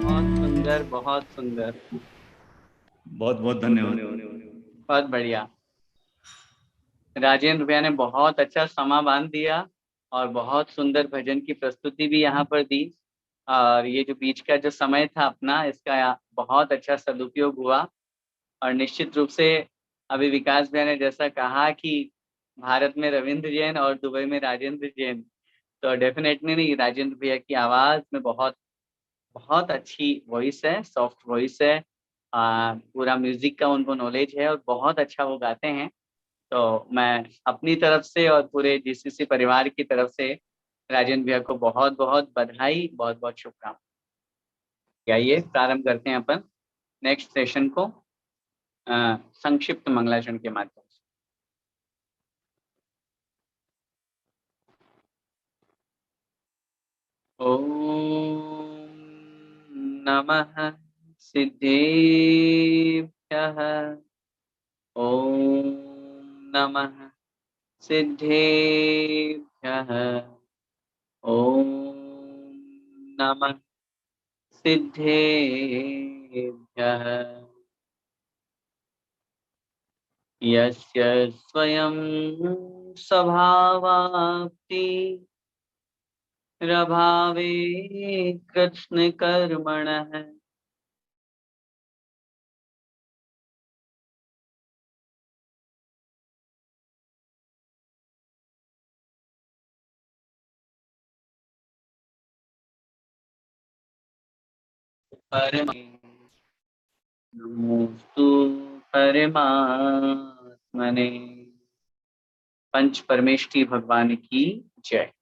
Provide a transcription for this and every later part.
बहुत सुंदर, बहुत सुंदर। बहुत बहुत धन्यवाद। बहुत बढ़िया। राजेंद्र भैया ने बहुत अच्छा समा बांध दिया और बहुत सुंदर भजन की प्रस्तुति भी यहाँ पर दी। और ये जो बीच का जो समय था अपना, इसका बहुत अच्छा सदुपयोग हुआ। और निश्चित रूप से अभी विकास भैया ने जैसा कहा कि भारत में रविंद्र जैन और दुबई में राजेंद्र जैन, तो डेफिनेटली नहीं, राजेंद्र भैया की आवाज में बहुत बहुत अच्छी वॉइस है, सॉफ्ट वॉइस है। पूरा म्यूजिक का उनको नॉलेज है और बहुत अच्छा वो गाते हैं। तो मैं अपनी तरफ से और पूरे जीसीसी परिवार की तरफ से राजेंद्र भैया को बहुत बहुत बधाई, बहुत बहुत शुभकामनाएं। आइए प्रारंभ करते हैं अपन नेक्स्ट सेशन को संक्षिप्त मंगलाचरण के माध्यम से। ओम नमः सिद्धेभ्यः। ओम नमः सिद्धेभ्यः। ओम नमः सिद्धेभ्यः। यस्य स्वयं स्वभावाप्ति रभावे कृष्ण कर्मणः। नमोस्तु परमात्मने। पंच परमेष्ठी भगवान की जय।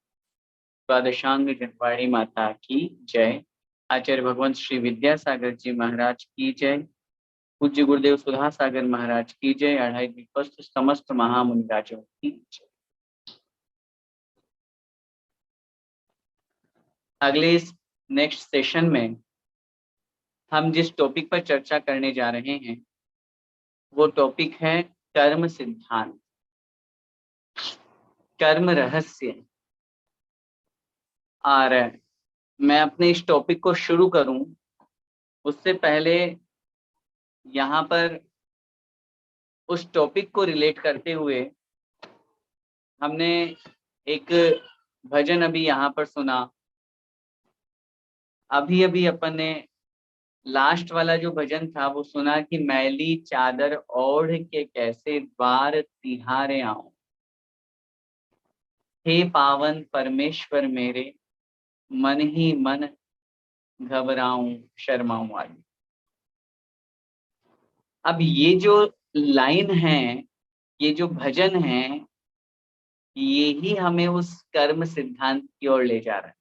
द्वादशांग जनवाणी माता की जय। आचार्य भगवंत श्री विद्यासागर जी महाराज की जय। पूज्य गुरुदेव सुधा सागर महाराज की जय। अढ़ाई द्वीपस्थ समस्त महामुनिराजों की जय। अगले इस नेक्स्ट सेशन में हम जिस टॉपिक पर चर्चा करने जा रहे हैं वो टॉपिक है कर्म सिद्धांत, कर्म रहस्य। और मैं अपने इस टॉपिक को शुरू करूं उससे पहले यहाँ पर उस टॉपिक को रिलेट करते हुए हमने एक भजन अभी यहाँ पर सुना। अभी अभी अपन ने लास्ट वाला जो भजन था वो सुना कि मैली चादर ओढ़ के कैसे द्वार तिहारे आऊं। हे पावन परमेश्वर मेरे, मन ही मन घबराऊं शर्माऊं आई। अब ये जो लाइन है, ये जो भजन है, ये ही हमें उस कर्म सिद्धांत की ओर ले जा रहा है।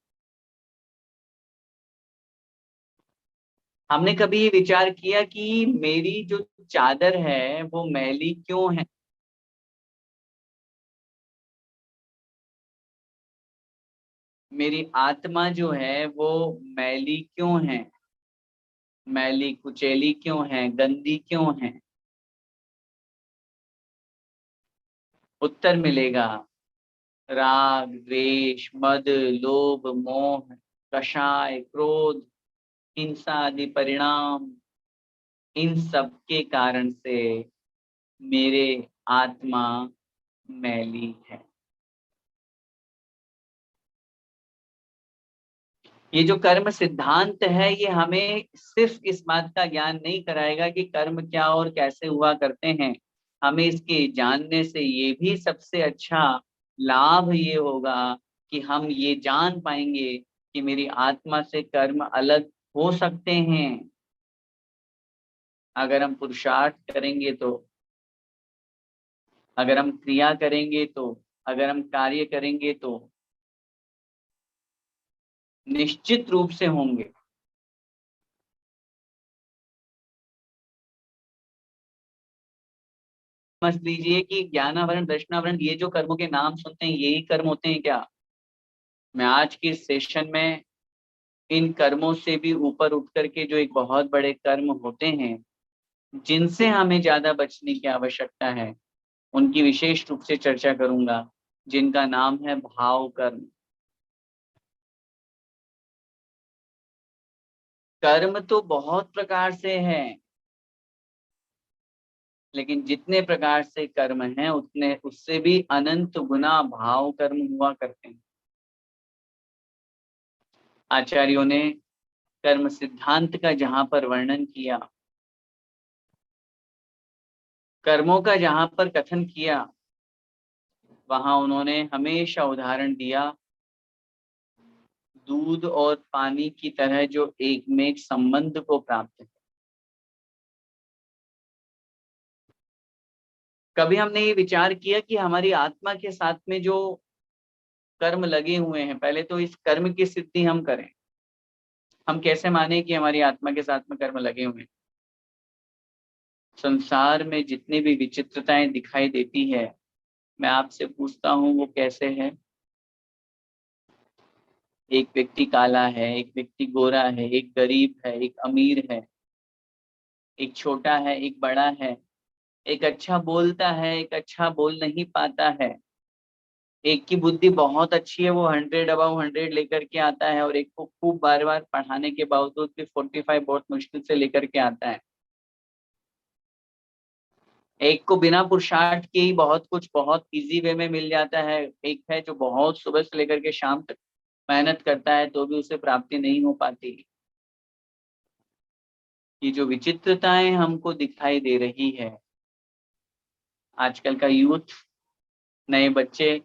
हमने कभी ये विचार किया कि मेरी जो चादर है वो मैली क्यों है? मेरी आत्मा जो है वो मैली क्यों है? मैली कुचैली क्यों है? गंदी क्यों है? उत्तर मिलेगा राग द्वेष मद लोभ मोह कषाय क्रोध हिंसा आदि परिणाम, इन सब के कारण से मेरे आत्मा मैली है। ये जो कर्म सिद्धांत है ये हमें सिर्फ इस बात का ज्ञान नहीं कराएगा कि कर्म क्या और कैसे हुआ करते हैं। हमें इसके जानने से ये भी सबसे अच्छा लाभ ये होगा कि हम ये जान पाएंगे कि मेरी आत्मा से कर्म अलग हो सकते हैं। अगर हम पुरुषार्थ करेंगे तो, अगर हम क्रिया करेंगे तो, अगर हम कार्य करेंगे तो निश्चित रूप से होंगे। समझ लीजिए कि ज्ञानावरण दर्शनावरण ये जो कर्मों के नाम सुनते हैं यही कर्म होते हैं क्या? मैं आज के सेशन में इन कर्मों से भी ऊपर उठ करके जो एक बहुत बड़े कर्म होते हैं जिनसे हमें ज्यादा बचने की आवश्यकता है उनकी विशेष रूप से चर्चा करूंगा। जिनका नाम है भाव कर्म। कर्म तो बहुत प्रकार से है, लेकिन जितने प्रकार से कर्म हैं उतने उससे भी अनंत गुना भाव कर्म हुआ करते हैं। आचार्यों ने कर्म सिद्धांत का जहां पर वर्णन किया, कर्मों का जहां पर कथन किया, वहां उन्होंने हमेशा उदाहरण दिया दूध और पानी की तरह जो एक में एक संबंध को प्राप्त है। कभी हमने ये विचार किया कि हमारी आत्मा के साथ में जो कर्म लगे हुए हैं, पहले तो इस कर्म की सिद्धि हम करें। हम कैसे माने कि हमारी आत्मा के साथ में कर्म लगे हुए हैं? संसार में जितनी भी विचित्रताएं दिखाई देती है, मैं आपसे पूछता हूँ वो कैसे है? एक व्यक्ति काला है, एक व्यक्ति गोरा है, एक गरीब है, एक अमीर है, एक छोटा है, एक बड़ा है, एक अच्छा बोलता है, एक अच्छा बोल नहीं पाता है, एक की बुद्धि बहुत अच्छी है, वो 100 अबाउ 100 लेकर के आता है, और एक को खूब बार बार पढ़ाने के बावजूद भी 45 बहुत मुश्किल से लेकर के आता है। एक को बिना पुरुषार्थ के ही बहुत कुछ बहुत इजी वे में मिल जाता है, एक है जो बहुत सुबह से लेकर के शाम तक मेहनत करता है तो भी उसे प्राप्ति नहीं हो पाती। ये जो विचित्रताएं हमको दिखाई दे रही है, आजकल का यूथ, नए बच्चे,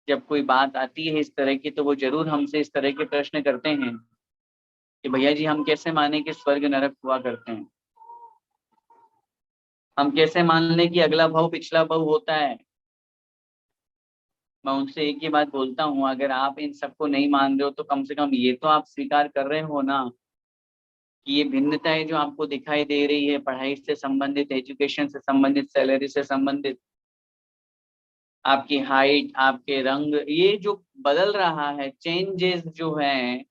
जब कोई बात आती है इस तरह की तो वो जरूर हमसे इस तरह के प्रश्न करते हैं कि भैया जी हम कैसे माने कि स्वर्ग नरक हुआ करते हैं? हम कैसे मान लें कि अगला भाव पिछला भाव होता है? मैं उनसे एक ही बात बोलता हूँ, अगर आप इन सबको नहीं मान रहे हो तो कम से कम ये तो आप स्वीकार कर रहे हो ना कि ये भिन्नताएं जो आपको दिखाई दे रही है, पढ़ाई से संबंधित, एजुकेशन से संबंधित, सैलरी से संबंधित, आपकी हाइट, आपके रंग, ये जो बदल रहा है, चेंजेस जो हैं,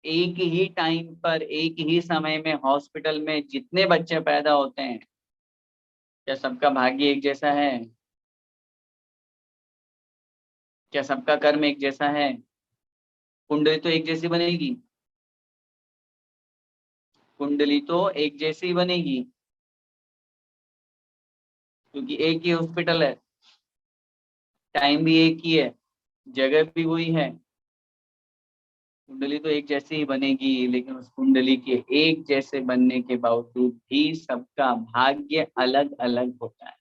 एक ही टाइम पर एक ही समय में हॉस्पिटल में जितने बच्चे पैदा होते हैं, क्या सबका भाग्य एक जैसा है? क्या सबका कर्म एक जैसा है? कुंडली तो एक जैसी बनेगी, कुंडली तो एक जैसी बनेगी, क्योंकि एक ही हॉस्पिटल है, टाइम भी एक ही है, जगह भी वही है। कुंडली तो एक जैसी ही बनेगी, लेकिन उस कुंडली के एक जैसे बनने के बावजूद भी सबका भाग्य अलग अलग होता है।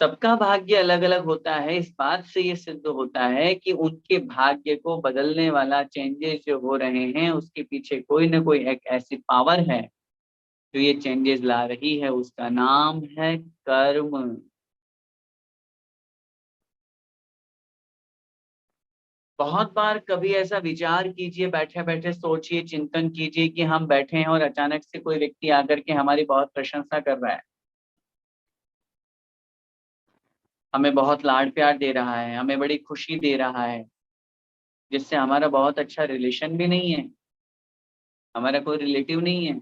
सबका भाग्य अलग अलग होता है, इस बात से ये सिद्ध होता है कि उनके भाग्य को बदलने वाला चेंजेस जो हो रहे हैं उसके पीछे कोई ना कोई एक ऐसी पावर है जो ये चेंजेस ला रही है, उसका नाम है कर्म। बहुत बार कभी ऐसा विचार कीजिए, बैठे बैठे सोचिए, चिंतन कीजिए कि हम बैठे हैं और अचानक से कोई व्यक्ति आकर के हमारी बहुत प्रशंसा कर रहा है, हमें बहुत लाड प्यार दे रहा है, हमें बड़ी खुशी दे रहा है, जिससे हमारा बहुत अच्छा रिलेशन भी नहीं है, हमारा कोई रिलेटिव नहीं है,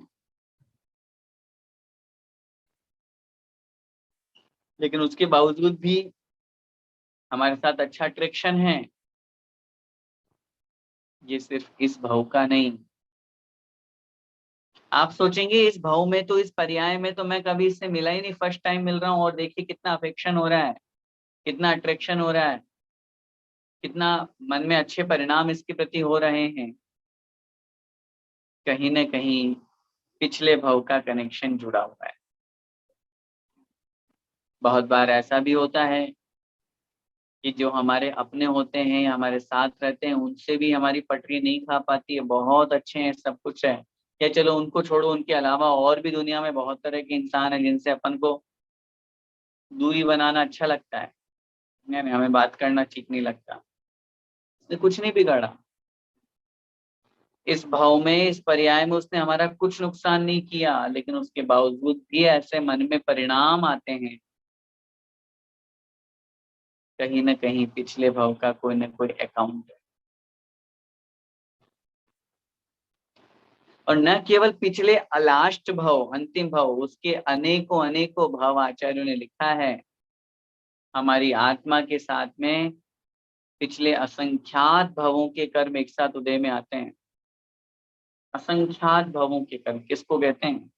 लेकिन उसके बावजूद भी हमारे साथ अच्छा अट्रैक्शन है। ये सिर्फ इस भाव का नहीं, आप सोचेंगे इस भाव में तो, इस पर्याय में तो मैं कभी इससे मिला ही नहीं, फर्स्ट टाइम मिल रहा हूँ और देखिए कितना अफेक्शन हो रहा है, कितना अट्रैक्शन हो रहा है, कितना मन में अच्छे परिणाम इसके प्रति हो रहे हैं। कहीं ना कहीं पिछले भाव का कनेक्शन जुड़ा हुआ है। बहुत बार ऐसा भी होता है कि जो हमारे अपने होते हैं, हमारे साथ रहते हैं, उनसे भी हमारी पटरी नहीं खा पाती है, बहुत अच्छे हैं, सब कुछ है, या चलो उनको छोड़ो, उनके अलावा और भी दुनिया में बहुत तरह के इंसान हैं जिनसे अपन को दूरी बनाना अच्छा लगता है, नहीं हमें बात करना ठीक नहीं लगता, इसने कुछ नहीं बिगाड़ा, इस भाव में, इस पर्याय में उसने हमारा कुछ नुकसान नहीं किया, लेकिन उसके बावजूद भी ऐसे मन में परिणाम आते हैं, कहीं ना कहीं पिछले भाव का कोई ना कोई अकाउंट है। और न केवल पिछले, लास्ट भाव, अंतिम भाव, उसके अनेकों अनेकों भाव आचार्यों ने लिखा है हमारी आत्मा के साथ में पिछले असंख्यात भवों के कर्म एक साथ उदय में आते हैं। असंख्यात भवों के कर्म किसको कहते हैं?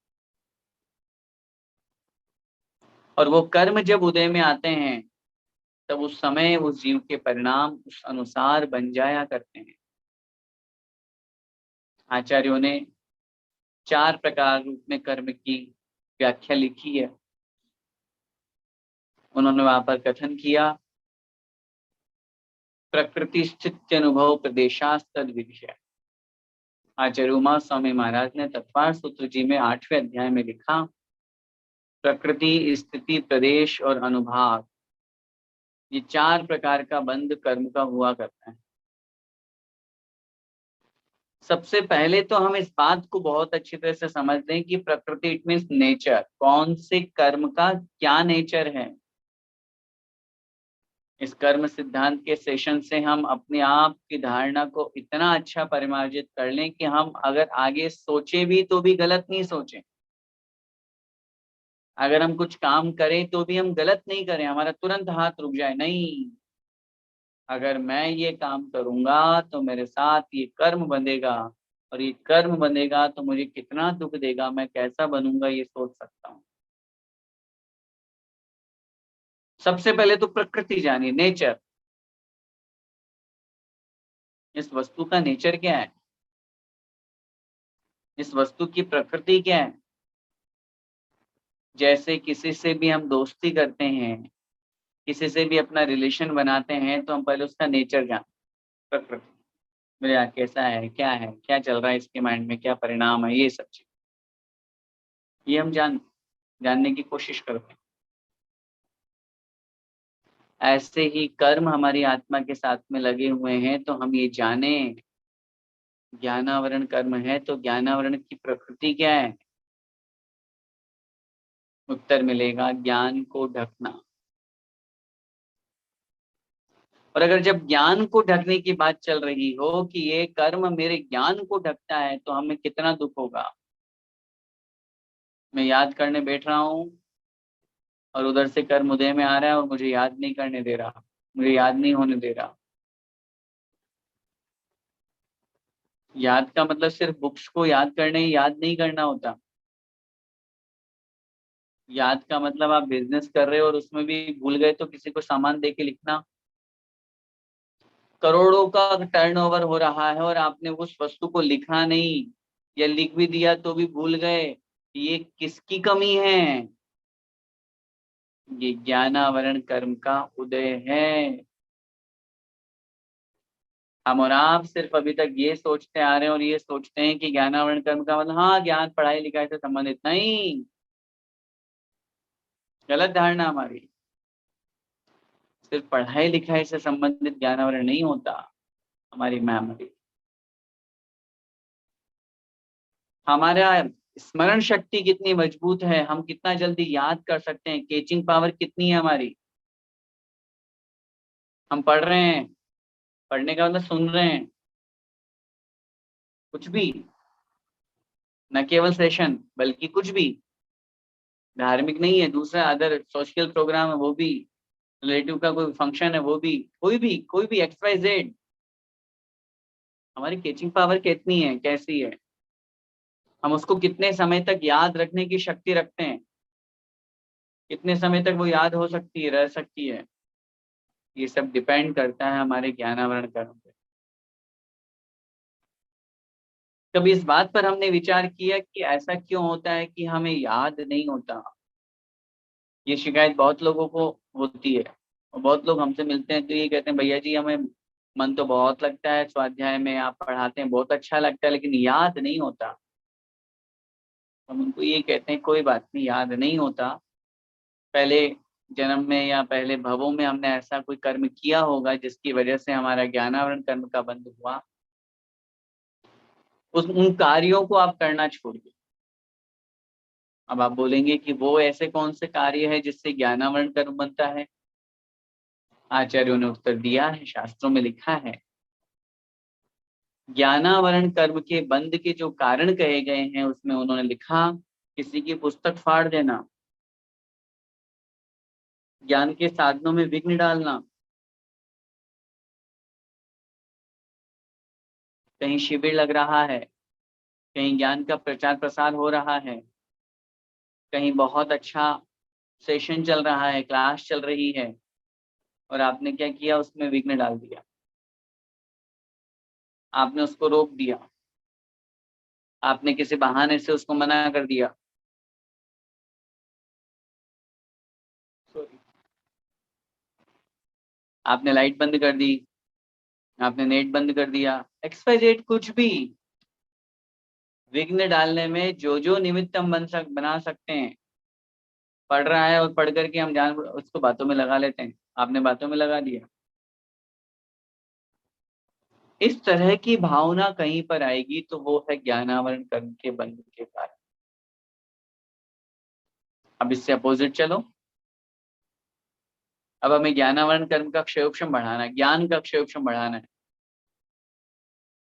और वो कर्म जब उदय में आते हैं तब उस समय उस जीव के परिणाम उस अनुसार बन जाया करते हैं। आचार्यों ने 4 प्रकार रूप में कर्म की व्याख्या लिखी है। उन्होंने वहां पर कथन किया, प्रकृति स्थित्य अनुभव प्रदेशास्तद विषय। आचार्य उमा स्वामी महाराज ने तत्वार सूत्र जी में 8वें अध्याय में लिखा, प्रकृति, स्थिति, प्रदेश और अनुभाग, ये 4 प्रकार का बंध कर्म का हुआ करता है। सबसे पहले तो हम इस बात को बहुत अच्छी तरह से समझ लें कि प्रकृति इट मीन्स नेचर, कौन से कर्म का क्या नेचर है। इस कर्म सिद्धांत के सेशन से हम अपने आप की धारणा को इतना अच्छा परिमार्जित कर लें कि हम अगर आगे सोचे भी तो भी गलत नहीं सोचें। अगर हम कुछ काम करें तो भी हम गलत नहीं करें, हमारा तुरंत हाथ रुक जाए, नहीं, अगर मैं ये काम करूंगा तो मेरे साथ ये कर्म बंधेगा, और ये कर्म बंधेगा तो मुझे कितना दुख देगा, मैं कैसा बनूंगा ये सोच सकता हूँ। सबसे पहले तो प्रकृति जानिए, नेचर। इस वस्तु का नेचर क्या है, इस वस्तु की प्रकृति क्या है। जैसे किसी से भी हम दोस्ती करते हैं, किसी से भी अपना रिलेशन बनाते हैं, तो हम पहले उसका नेचर जानते, प्रकृति, मेरे यहाँ कैसा है, क्या चल रहा है इसके माइंड में, क्या परिणाम है, ये सब चीज ये हम जानने की कोशिश करते हैं। ऐसे ही कर्म हमारी आत्मा के साथ में लगे हुए हैं, तो हम ये जाने ज्ञानावरण कर्म है, तो ज्ञानावरण की प्रकृति क्या है। उत्तर मिलेगा, ज्ञान को ढकना। और अगर जब ज्ञान को ढकने की बात चल रही हो कि ये कर्म मेरे ज्ञान को ढकता है, तो हमें कितना दुख होगा। मैं याद करने बैठ रहा हूं और उधर से कर्म उदय में आ रहा है और मुझे याद नहीं करने दे रहा, मुझे याद नहीं होने दे रहा। याद का मतलब सिर्फ बुक्स को याद करने ही याद नहीं करना होता। याद का मतलब आप बिजनेस कर रहे हो और उसमें भी भूल गए तो किसी को सामान दे के लिखना। करोड़ों का टर्नओवर हो रहा है और आपने उस वस्तु को लिखा नहीं, या लिख भी दिया तो भी भूल गए, ये किसकी कमी है। ये ज्ञानावरण कर्म का उदय है। हम और आप सिर्फ अभी तक ये सोचते आ रहे हैं और ये सोचते हैं कि ज्ञानावरण कर्म का मतलब हाँ ज्ञान पढ़ाई लिखाई से संबंधित, नहीं, गलत धारणा हमारी। सिर्फ पढ़ाई लिखाई से संबंधित ज्ञानावरण नहीं होता। हमारी मेमोरी, हमारा स्मरण शक्ति कितनी मजबूत है, हम कितना जल्दी याद कर सकते हैं, कैचिंग पावर कितनी है हमारी। हम पढ़ रहे हैं, पढ़ने का मतलब सुन रहे हैं, कुछ भी, न केवल सेशन बल्कि कुछ भी, धार्मिक नहीं है, दूसरा अदर सोशल प्रोग्राम है वो भी, रिलेटिव का कोई फंक्शन है वो भी, कोई भी XYZ, हमारी कैचिंग पावर कितनी है, कैसी है, हम उसको कितने समय तक याद रखने की शक्ति रखते हैं, कितने समय तक वो याद हो सकती है, रह सकती है। ये सब डिपेंड करता है हमारे ज्ञानावरण कर्म पे। कभी इस बात पर हमने विचार किया कि ऐसा क्यों होता है कि हमें याद नहीं होता। ये शिकायत बहुत लोगों को होती है, और बहुत लोग हमसे मिलते हैं तो ये कहते हैं, भैया जी हमें मन तो बहुत लगता है स्वाध्याय में, आप पढ़ाते हैं बहुत अच्छा लगता है, लेकिन याद नहीं होता। हम उनको ये कहते हैं, कोई बात नहीं, याद नहीं होता, पहले जन्म में या पहले भवों में हमने ऐसा कोई कर्म किया होगा जिसकी वजह से हमारा ज्ञानावरण कर्म का बंध हुआ। उन कार्यों को आप करना छोड़िए। अब आप बोलेंगे कि वो ऐसे कौन से कार्य है जिससे ज्ञानावरण कर्म बनता है। आचार्यों ने उत्तर दिया है, शास्त्रों में लिखा है, ज्ञानावरण कर्म के बंध के जो कारण कहे गए हैं उसमें उन्होंने लिखा, किसी की पुस्तक फाड़ देना, ज्ञान के साधनों में विघ्न डालना, कहीं शिविर लग रहा है, कहीं ज्ञान का प्रचार प्रसार हो रहा है, कहीं बहुत अच्छा सेशन चल रहा है, क्लास चल रही है, और आपने क्या किया, उसमें विघ्न डाल दिया, आपने उसको रोक दिया, आपने किसी बहाने से उसको मना कर दिया, आपने लाइट बंद कर दी, आपने नेट बंद कर दिया, XYZ कुछ भी। विघ्न डालने में जो जो निमित्त हम बना सकते हैं। पढ़ रहा है और पढ़ करके हम जान उसको बातों में लगा लेते हैं, आपने बातों में लगा दिया। इस तरह की भावना कहीं पर आएगी तो वो है ज्ञानावरण कर्म के बंध के कारण। अब इससे अपोजिट चलो, अब हमें ज्ञानावरण कर्म का क्षयोक्षम बढ़ाना है, ज्ञान का क्षयोक्षम बढ़ाना है,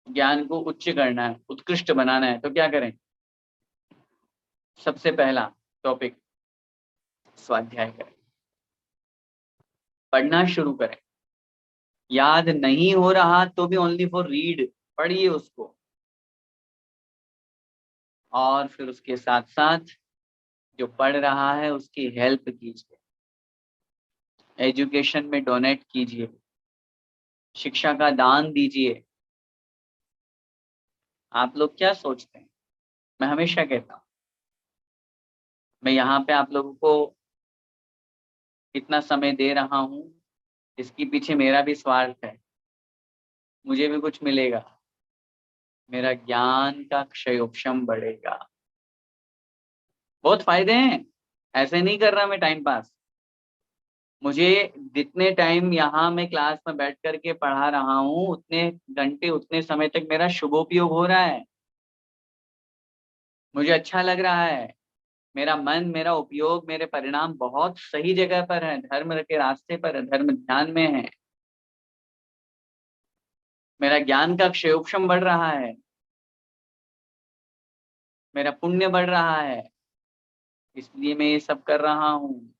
ज्ञान को उच्च करना है, उत्कृष्ट बनाना है। तो क्या करें? सबसे पहला टॉपिक, स्वाध्याय करें, पढ़ना शुरू करें। याद नहीं हो रहा तो भी ओनली फॉर रीड, पढ़िए उसको, और फिर उसके साथ साथ जो पढ़ रहा है उसकी हेल्प कीजिए, एजुकेशन में डोनेट कीजिए, शिक्षा का दान दीजिए। आप लोग क्या सोचते हैं? मैं हमेशा कहता हूँ, मैं यहाँ पे आप लोगों को इतना समय दे रहा हूँ, इसके पीछे मेरा भी स्वार्थ है, मुझे भी कुछ मिलेगा, मेरा ज्ञान का क्षयोक्षम बढ़ेगा। बहुत फायदे हैं, ऐसे नहीं कर रहा मैं टाइम पास। मुझे जितने टाइम यहाँ मैं क्लास में बैठ करके पढ़ा रहा हूँ, उतने घंटे उतने समय तक मेरा शुभोपयोग हो रहा है, मुझे अच्छा लग रहा है, मेरा मन, मेरा उपयोग, मेरे परिणाम बहुत सही जगह पर है, धर्म के रास्ते पर है, धर्म ध्यान में है, मेरा ज्ञान का क्षयोक्षम बढ़ रहा है, मेरा पुण्य बढ़ रहा है, इसलिए मैं ये सब कर रहा हूँ।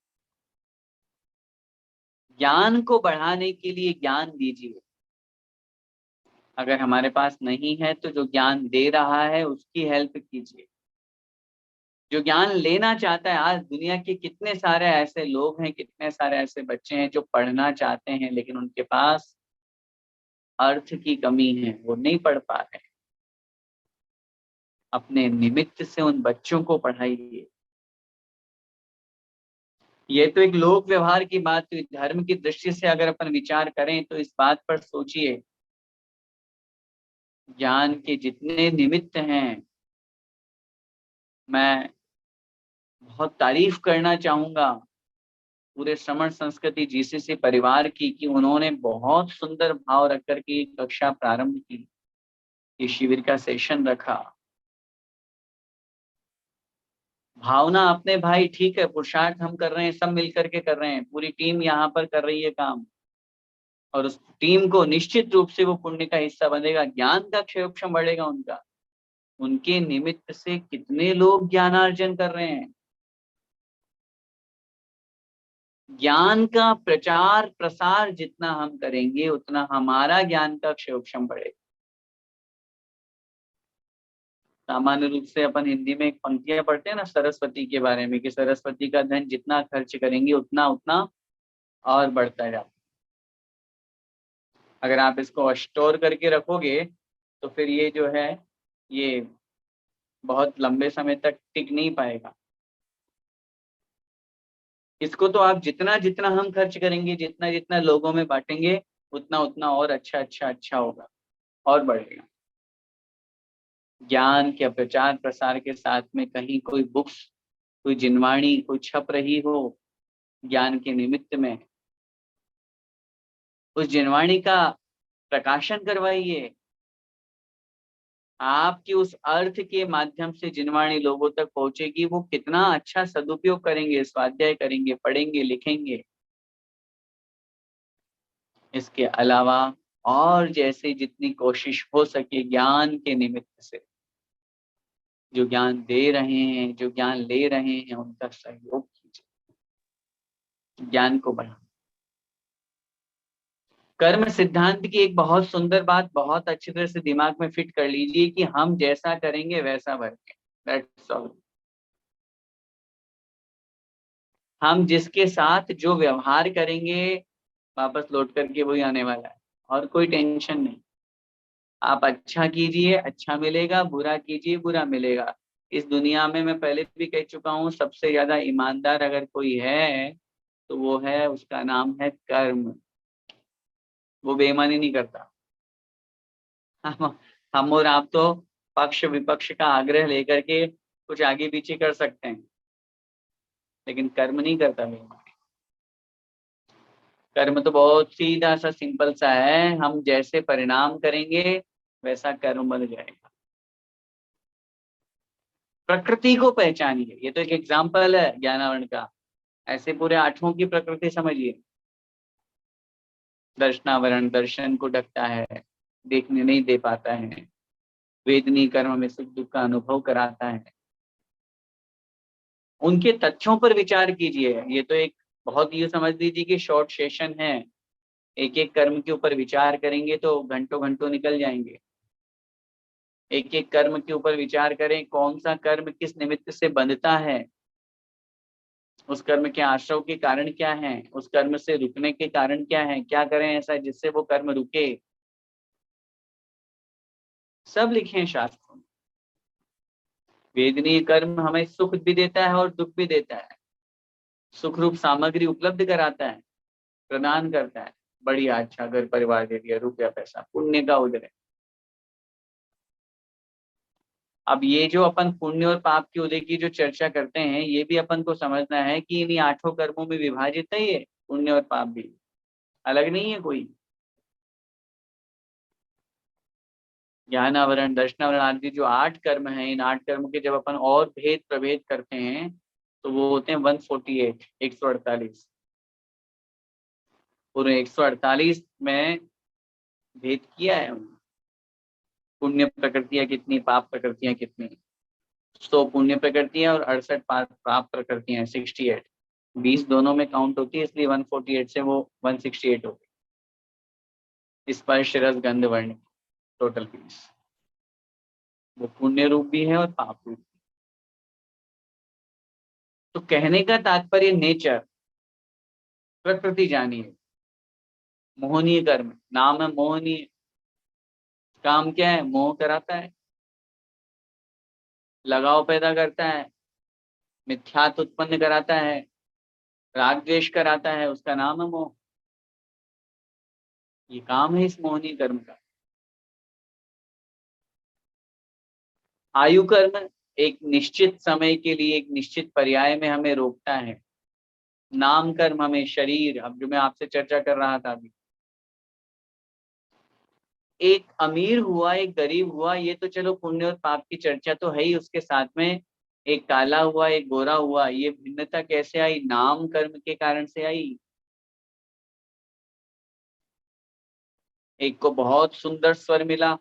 ज्ञान को बढ़ाने के लिए ज्ञान दीजिए। अगर हमारे पास नहीं है तो जो ज्ञान दे रहा है उसकी हेल्प कीजिए। जो ज्ञान लेना चाहता है, आज दुनिया के कितने सारे ऐसे लोग हैं, कितने सारे ऐसे बच्चे हैं जो पढ़ना चाहते हैं लेकिन उनके पास अर्थ की कमी है, वो नहीं पढ़ पा रहे। अपने निमित्त से उन बच्चों को पढ़ाइए। ये तो एक लोक व्यवहार की बात हुई, धर्म की दृष्टि से अगर अपन विचार करें तो इस बात पर सोचिए, ज्ञान के जितने निमित्त हैं, मैं बहुत तारीफ करना चाहूंगा पूरे श्रमण संस्कृति जीसीसी परिवार की, कि उन्होंने बहुत सुंदर भाव रख करके कक्षा प्रारंभ की, ये शिविर का सेशन रखा। भावना अपने भाई, ठीक है, पुरुषार्थ हम कर रहे हैं, सब मिल करके कर रहे हैं, पूरी टीम यहाँ पर कर रही है काम, और उस टीम को निश्चित रूप से वो पुण्य का हिस्सा बनेगा, ज्ञान का क्षयोक्षम बढ़ेगा उनका। उनके निमित्त से कितने लोग ज्ञानार्जन कर रहे हैं। ज्ञान का प्रचार प्रसार जितना हम करेंगे उतना हमारा ज्ञान का क्षयोक्षम बढ़ेगा। सामान्य रूप से अपन हिंदी में एक पंक्तियां पढ़ते हैं ना सरस्वती के बारे में, कि सरस्वती का धन जितना खर्च करेंगे उतना उतना और बढ़ता जाता। अगर आप इसको स्टोर करके रखोगे तो फिर ये जो है, ये बहुत लंबे समय तक टिक नहीं पाएगा। इसको तो आप जितना जितना हम खर्च करेंगे, जितना जितना लोगों में बांटेंगे, उतना उतना और अच्छा अच्छा अच्छा होगा और बढ़ेगा। ज्ञान के प्रचार प्रसार के साथ में कहीं कोई बुक्स, कोई जिनवाणी कोई छप रही हो ज्ञान के निमित्त में, उस जिनवाणी का प्रकाशन करवाइए। आपके उस अर्थ के माध्यम से जिनवाणी लोगों तक पहुंचेगी, वो कितना अच्छा सदुपयोग करेंगे, स्वाध्याय करेंगे, पढ़ेंगे, लिखेंगे। इसके अलावा और जैसे जितनी कोशिश हो सके ज्ञान के निमित्त से, जो ज्ञान दे रहे हैं, जो ज्ञान ले रहे हैं, उनका सहयोग कीजिए। ज्ञान को बढ़ाना। कर्म सिद्धांत की एक बहुत सुंदर बात बहुत अच्छी तरह से दिमाग में फिट कर लीजिए कि हम जैसा करेंगे वैसा भरेंगे। That's all. हम जिसके साथ जो व्यवहार करेंगे वापस लौट करके वही आने वाला है, और कोई टेंशन नहीं। आप अच्छा कीजिए अच्छा मिलेगा, बुरा कीजिए बुरा मिलेगा। इस दुनिया में मैं पहले भी कह चुका हूँ, सबसे ज्यादा ईमानदार अगर कोई है तो वो है, उसका नाम है कर्म। वो बेईमानी नहीं करता। हम हम और आप तो पक्ष विपक्ष का आग्रह लेकर के कुछ आगे पीछे कर सकते हैं, लेकिन कर्म नहीं करता बेईमानी। कर्म तो बहुत सीधा सा सिंपल सा है, हम जैसे परिणाम करेंगे वैसा कर्म बन जाएगा। प्रकृति को पहचानिए, ये तो एक एग्जाम्पल है ज्ञानावरण का। ऐसे पूरे आठों की प्रकृति समझिए। दर्शनावरण दर्शन को ढकता है, देखने नहीं दे पाता है। वेदनी कर्म में सुख दुख का अनुभव कराता है। उनके तथ्यों पर विचार कीजिए। ये तो एक बहुत ये समझ लीजिए कि शॉर्ट सेशन है। एक एक कर्म के ऊपर विचार करेंगे तो घंटों घंटों निकल जाएंगे। एक एक कर्म के ऊपर विचार करें, कौन सा कर्म किस निमित्त से बंधता है, उस कर्म के आश्रव के कारण क्या है, उस कर्म से रुकने के कारण क्या है, क्या करें ऐसा जिससे वो कर्म रुके। सब लिखे हैं शास्त्रों में। वेदनीय कर्म हमें सुख भी देता है और दुख भी देता है। सुख रूप सामग्री उपलब्ध कराता है, प्रदान करता है। बढ़िया, अच्छा घर परिवार दे दिया, रुपया पैसा, पुण्य का उदय। अब ये जो अपन पुण्य और पाप के उदय की जो चर्चा करते हैं, ये भी अपन को समझना है कि इन्हीं आठों कर्मों में विभाजित है। ये पुण्य और पाप भी अलग नहीं है कोई। ज्ञानावरण दर्शनावरण आदि जो 8 कर्म हैं, इन 8 कर्म के जब अपन और भेद प्रभेद करते हैं तो वो होते हैं 148, 148। पूरे 148 में भेद किया है उन्होंने। पुण्य प्रकृतियां कितनी, पाप प्रकृतियां कितनी। 100 पुण्य प्रकृतियां और 68 पाप प्रकृतियां, 68। 20 दोनों में काउंट होती है, इसलिए 148 से वो 168 हो गई। स्पर्श रस गंध वर्ण टोटल 20। वो पुण्य रूप भी है और पाप रूप। तो कहने का तात्पर्य नेचर, प्रकृति जानिए। मोहनीय कर्म, नाम है मोहनीय। काम क्या है? मोह कराता है, लगाव पैदा करता है, मिथ्यात्व उत्पन्न कराता है, राग द्वेष कराता है, उसका नाम है मोह। ये काम है इस मोहनीय कर्म का। आयु कर्म एक निश्चित समय के लिए एक निश्चित पर्याय में हमें रोकता है। नाम कर्म हमें शरीर, अब जो मैं आपसे चर्चा कर रहा था अभी, एक अमीर हुआ एक गरीब हुआ, ये तो चलो पुण्य और पाप की चर्चा तो है ही, उसके साथ में एक काला हुआ एक गोरा हुआ, ये भिन्नता कैसे आई? नाम कर्म के कारण से आई। एक को बहुत सुंदर स्वर मिला,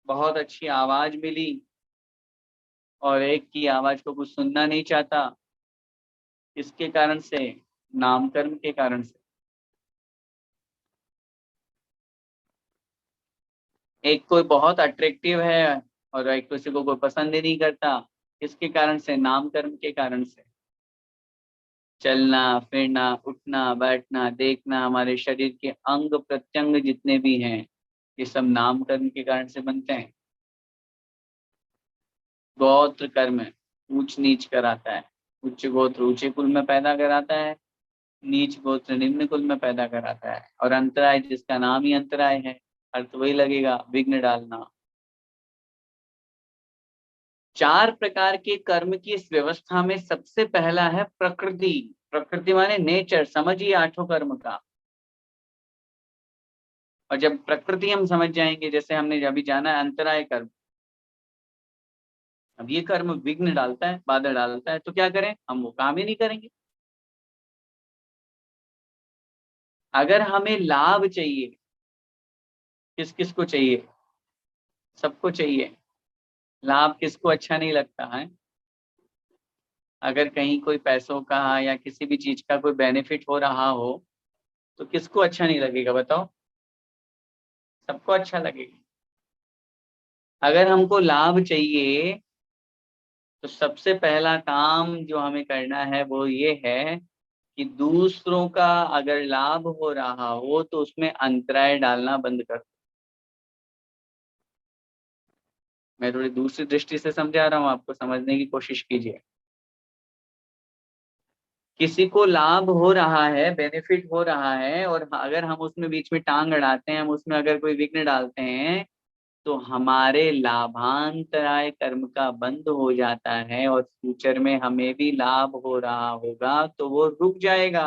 बहुत अच्छी आवाज मिली, और एक की आवाज को कुछ सुनना नहीं चाहता। किसके कारण से? नाम कर्म के कारण से। एक कोई बहुत अट्रैक्टिव है और एक किसी को कोई पसंद ही नहीं करता। किसके कारण से? नाम कर्म के कारण से। चलना फिरना उठना बैठना देखना, हमारे शरीर के अंग प्रत्यंग जितने भी हैं, ये सब नाम कर्म के कारण से बनते हैं। गोत्र कर्म ऊंच नीच कराता है। उच्च गोत्र ऊंचे कुल में पैदा कराता है, नीच गोत्र निम्न कुल में पैदा कराता है। और अंतराय, जिसका नाम ही अंतराय है, अर्थ वही लगेगा, विघ्न डालना। 4 प्रकार के कर्म की इस व्यवस्था में सबसे पहला है प्रकृति। प्रकृति माने नेचर, समझिए आठों कर्म का। और जब प्रकृति हम समझ जाएंगे, जैसे हमने अभी जाना है अंतराय कर्म, अब ये कर्म विघ्न डालता है, बाधा डालता है, तो क्या करें? हम वो काम ही नहीं करेंगे। अगर हमें लाभ चाहिए, किस किस को चाहिए? सबको चाहिए। लाभ किसको अच्छा नहीं लगता है? अगर कहीं कोई पैसों का या किसी भी चीज का कोई बेनिफिट हो रहा हो तो किसको अच्छा नहीं लगेगा बताओ? सबको अच्छा लगेगा। अगर हमको लाभ चाहिए तो सबसे पहला काम जो हमें करना है वो ये है कि दूसरों का अगर लाभ हो रहा हो तो उसमें अंतराय डालना बंद कर। मैं थोड़ी दूसरी दृष्टि से समझा रहा हूँ, आपको समझने की कोशिश कीजिए। किसी को लाभ हो रहा है, बेनिफिट हो रहा है, और अगर हम उसमें बीच में टांग अड़ाते हैं, हम उसमें अगर कोई विघ्न डालते हैं तो हमारे लाभांतराय कर्म का बंद हो जाता है और फ्यूचर में हमें भी लाभ हो रहा होगा तो वो रुक जाएगा।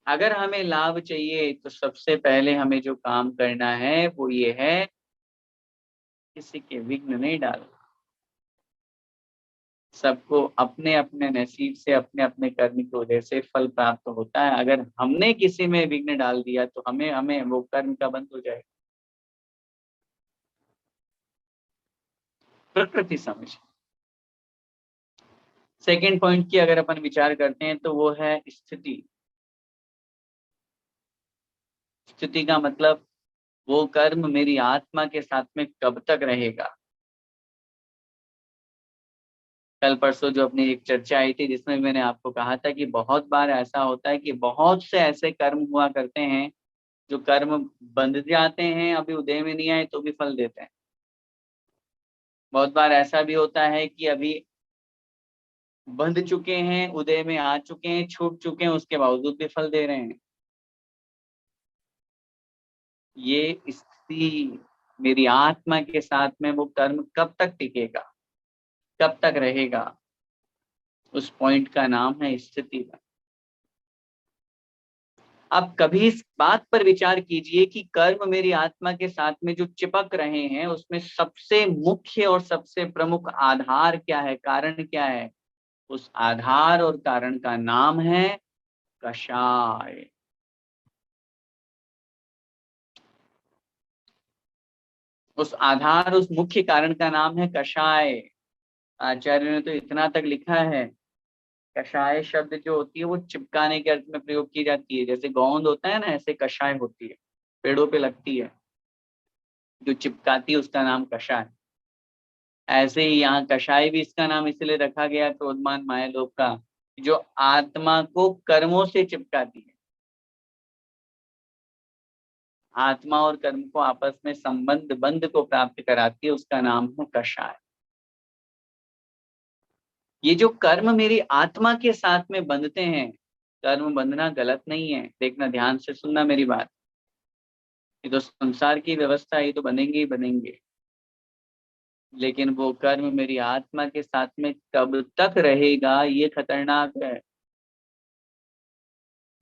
अगर हमें लाभ चाहिए तो सबसे पहले हमें जो काम करना है वो ये है, किसी के विघ्न नहीं डालना। सबको अपने अपने नसीब से, अपने अपने कर्म की वजह से फल प्राप्त होता है। अगर हमने किसी में विघ्न डाल दिया तो हमें हमें वो कर्म का बंद हो जाएगा। प्रकृति समझ। सेकेंड पॉइंट की अगर अपन विचार करते हैं तो वो है स्थिति। स्थिति का मतलब वो कर्म मेरी आत्मा के साथ में कब तक रहेगा। कल परसों जो अपनी एक चर्चा आई थी जिसमें मैंने आपको कहा था कि बहुत बार ऐसा होता है कि बहुत से ऐसे कर्म हुआ करते हैं जो कर्म बंध जाते हैं, अभी उदय में नहीं आए तो भी फल देते हैं। बहुत बार ऐसा भी होता है कि अभी बंध चुके हैं, उदय में आ चुके हैं, छूट चुके हैं, उसके बावजूद भी फल दे रहे हैं। ये स्थिति मेरी आत्मा के साथ में वो कर्म कब तक टिकेगा, कब तक रहेगा, उस पॉइंट का नाम है स्थिति। आप कभी इस बात पर विचार कीजिए कि कर्म मेरी आत्मा के साथ में जो चिपक रहे हैं उसमें सबसे मुख्य और सबसे प्रमुख आधार क्या है, कारण क्या है? उस आधार और कारण का नाम है कषाय। उस आधार, उस मुख्य कारण का नाम है कषाय। आचार्य ने तो इतना तक लिखा है, कषाय शब्द जो होती है वो चिपकाने के अर्थ में प्रयोग की जाती है। जैसे गोंद होता है ना, ऐसे कषाय होती है, पेड़ों पे लगती है, जो चिपकाती है उसका नाम कषाय। ऐसे ही यहाँ कषाय भी इसका नाम इसलिए रखा गया क्रोधमान माया लोभ का, जो आत्मा को कर्मों से चिपकाती है। आत्मा और कर्म को आपस में संबंध बंध को प्राप्त कराती है, उसका नाम है कषाय। ये जो कर्म मेरी आत्मा के साथ में बंधते हैं, कर्म बंधना गलत नहीं है, देखना ध्यान से सुनना मेरी बात। ये तो संसार की व्यवस्था, ये तो बनेंगे ही बनेंगे, लेकिन वो कर्म मेरी आत्मा के साथ में कब तक रहेगा ये खतरनाक है।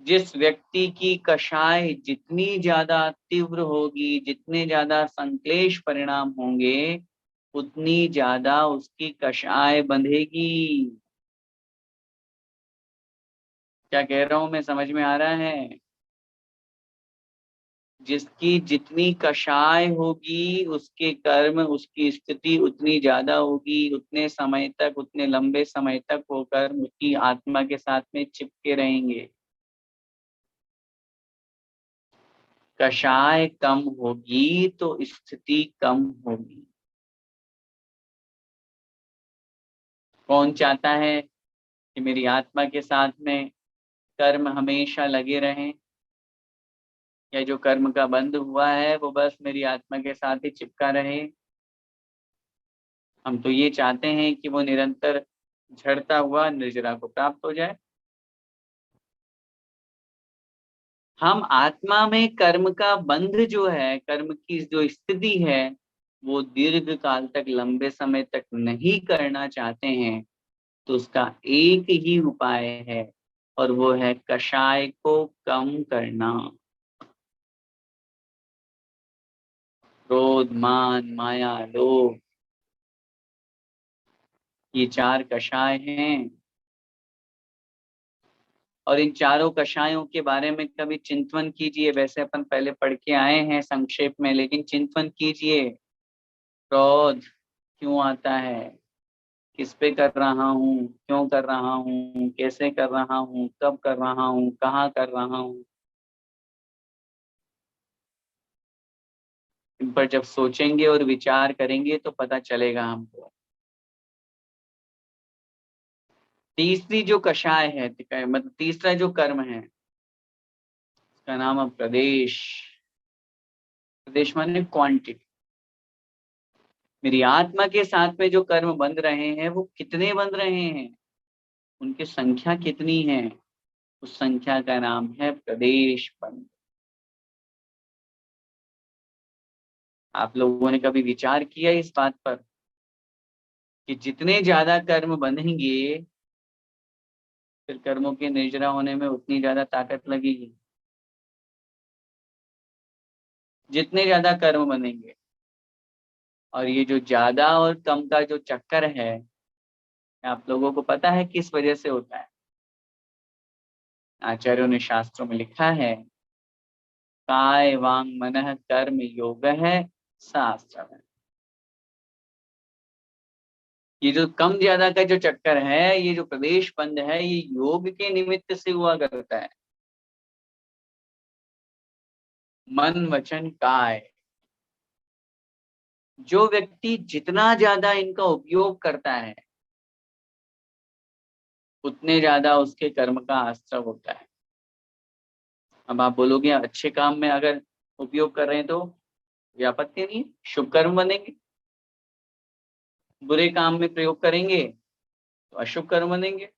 जिस व्यक्ति की कषाय जितनी ज्यादा तीव्र होगी, जितने ज्यादा संक्लेश परिणाम होंगे, उतनी ज्यादा उसकी कषाय बंधेगी। क्या कह रहा हूं मैं, समझ में आ रहा है? जिसकी जितनी कषाय होगी उसके कर्म, उसकी स्थिति उतनी ज्यादा होगी, उतने समय तक, उतने लंबे समय तक वो कर्म उसकी आत्मा के साथ में चिपके रहेंगे। कषाय कम होगी तो स्थिति कम होगी। कौन चाहता है कि मेरी आत्मा के साथ में कर्म हमेशा लगे रहें, या जो कर्म का बंध हुआ है वो बस मेरी आत्मा के साथ ही चिपका रहे? हम तो ये चाहते हैं कि वो निरंतर झड़ता हुआ निर्जरा को प्राप्त हो जाए। हम आत्मा में कर्म का बंध जो है, कर्म की जो स्थिति है, वो दीर्घ काल तक, लंबे समय तक नहीं करना चाहते हैं, तो उसका एक ही उपाय है और वो है कषाय को कम करना। क्रोध, मान, माया, लोभ, ये चार कषाय हैं। और इन चारों कषायों के बारे में कभी चिंतन कीजिए। वैसे अपन पहले पढ़ के आए हैं संक्षेप में, लेकिन चिंतन कीजिए। क्रोध, क्यों आता है, किस पे कर रहा हूँ, क्यों कर रहा हूँ, कैसे कर रहा हूँ, कब कर रहा हूँ, कहाँ कर रहा हूँ। इन पर जब सोचेंगे और विचार करेंगे तो पता चलेगा हमको। तीसरी जो कषाय है, मतलब तीसरा जो कर्म है, उसका नाम है प्रदेश। प्रदेश माने क्वांटिटी। मेरी आत्मा के साथ में जो कर्म बंध रहे हैं वो कितने बंध रहे हैं, उनकी संख्या कितनी है, उस संख्या का नाम है प्रदेश बंध। आप लोगों ने कभी विचार किया इस बात पर कि जितने ज्यादा कर्म बंधेंगे, फिर कर्मों के निर्जरा होने में उतनी ज्यादा ताकत लगेगी। जितने ज्यादा कर्म बनेंगे, और ये जो ज्यादा और कम का जो चक्कर है, आप लोगों को पता है किस वजह से होता है। आचार्यों ने शास्त्रों में लिखा है, काय वांग मनः कर्म योग है शास्त्र में। ये जो कम ज्यादा का जो चक्कर है, ये जो प्रदेश बंध है, ये योग के निमित्त से हुआ करता है। मन वचन काय, जो व्यक्ति जितना ज्यादा इनका उपयोग करता है, उतने ज्यादा उसके कर्म का आश्रय होता है। अब आप बोलोगे अच्छे काम में अगर उपयोग कर रहे हैं तो आपत्ति नहीं, शुभ कर्म बनेंगे। बुरे काम में प्रयोग करेंगे तो अशुभ कर्म बनेंगे,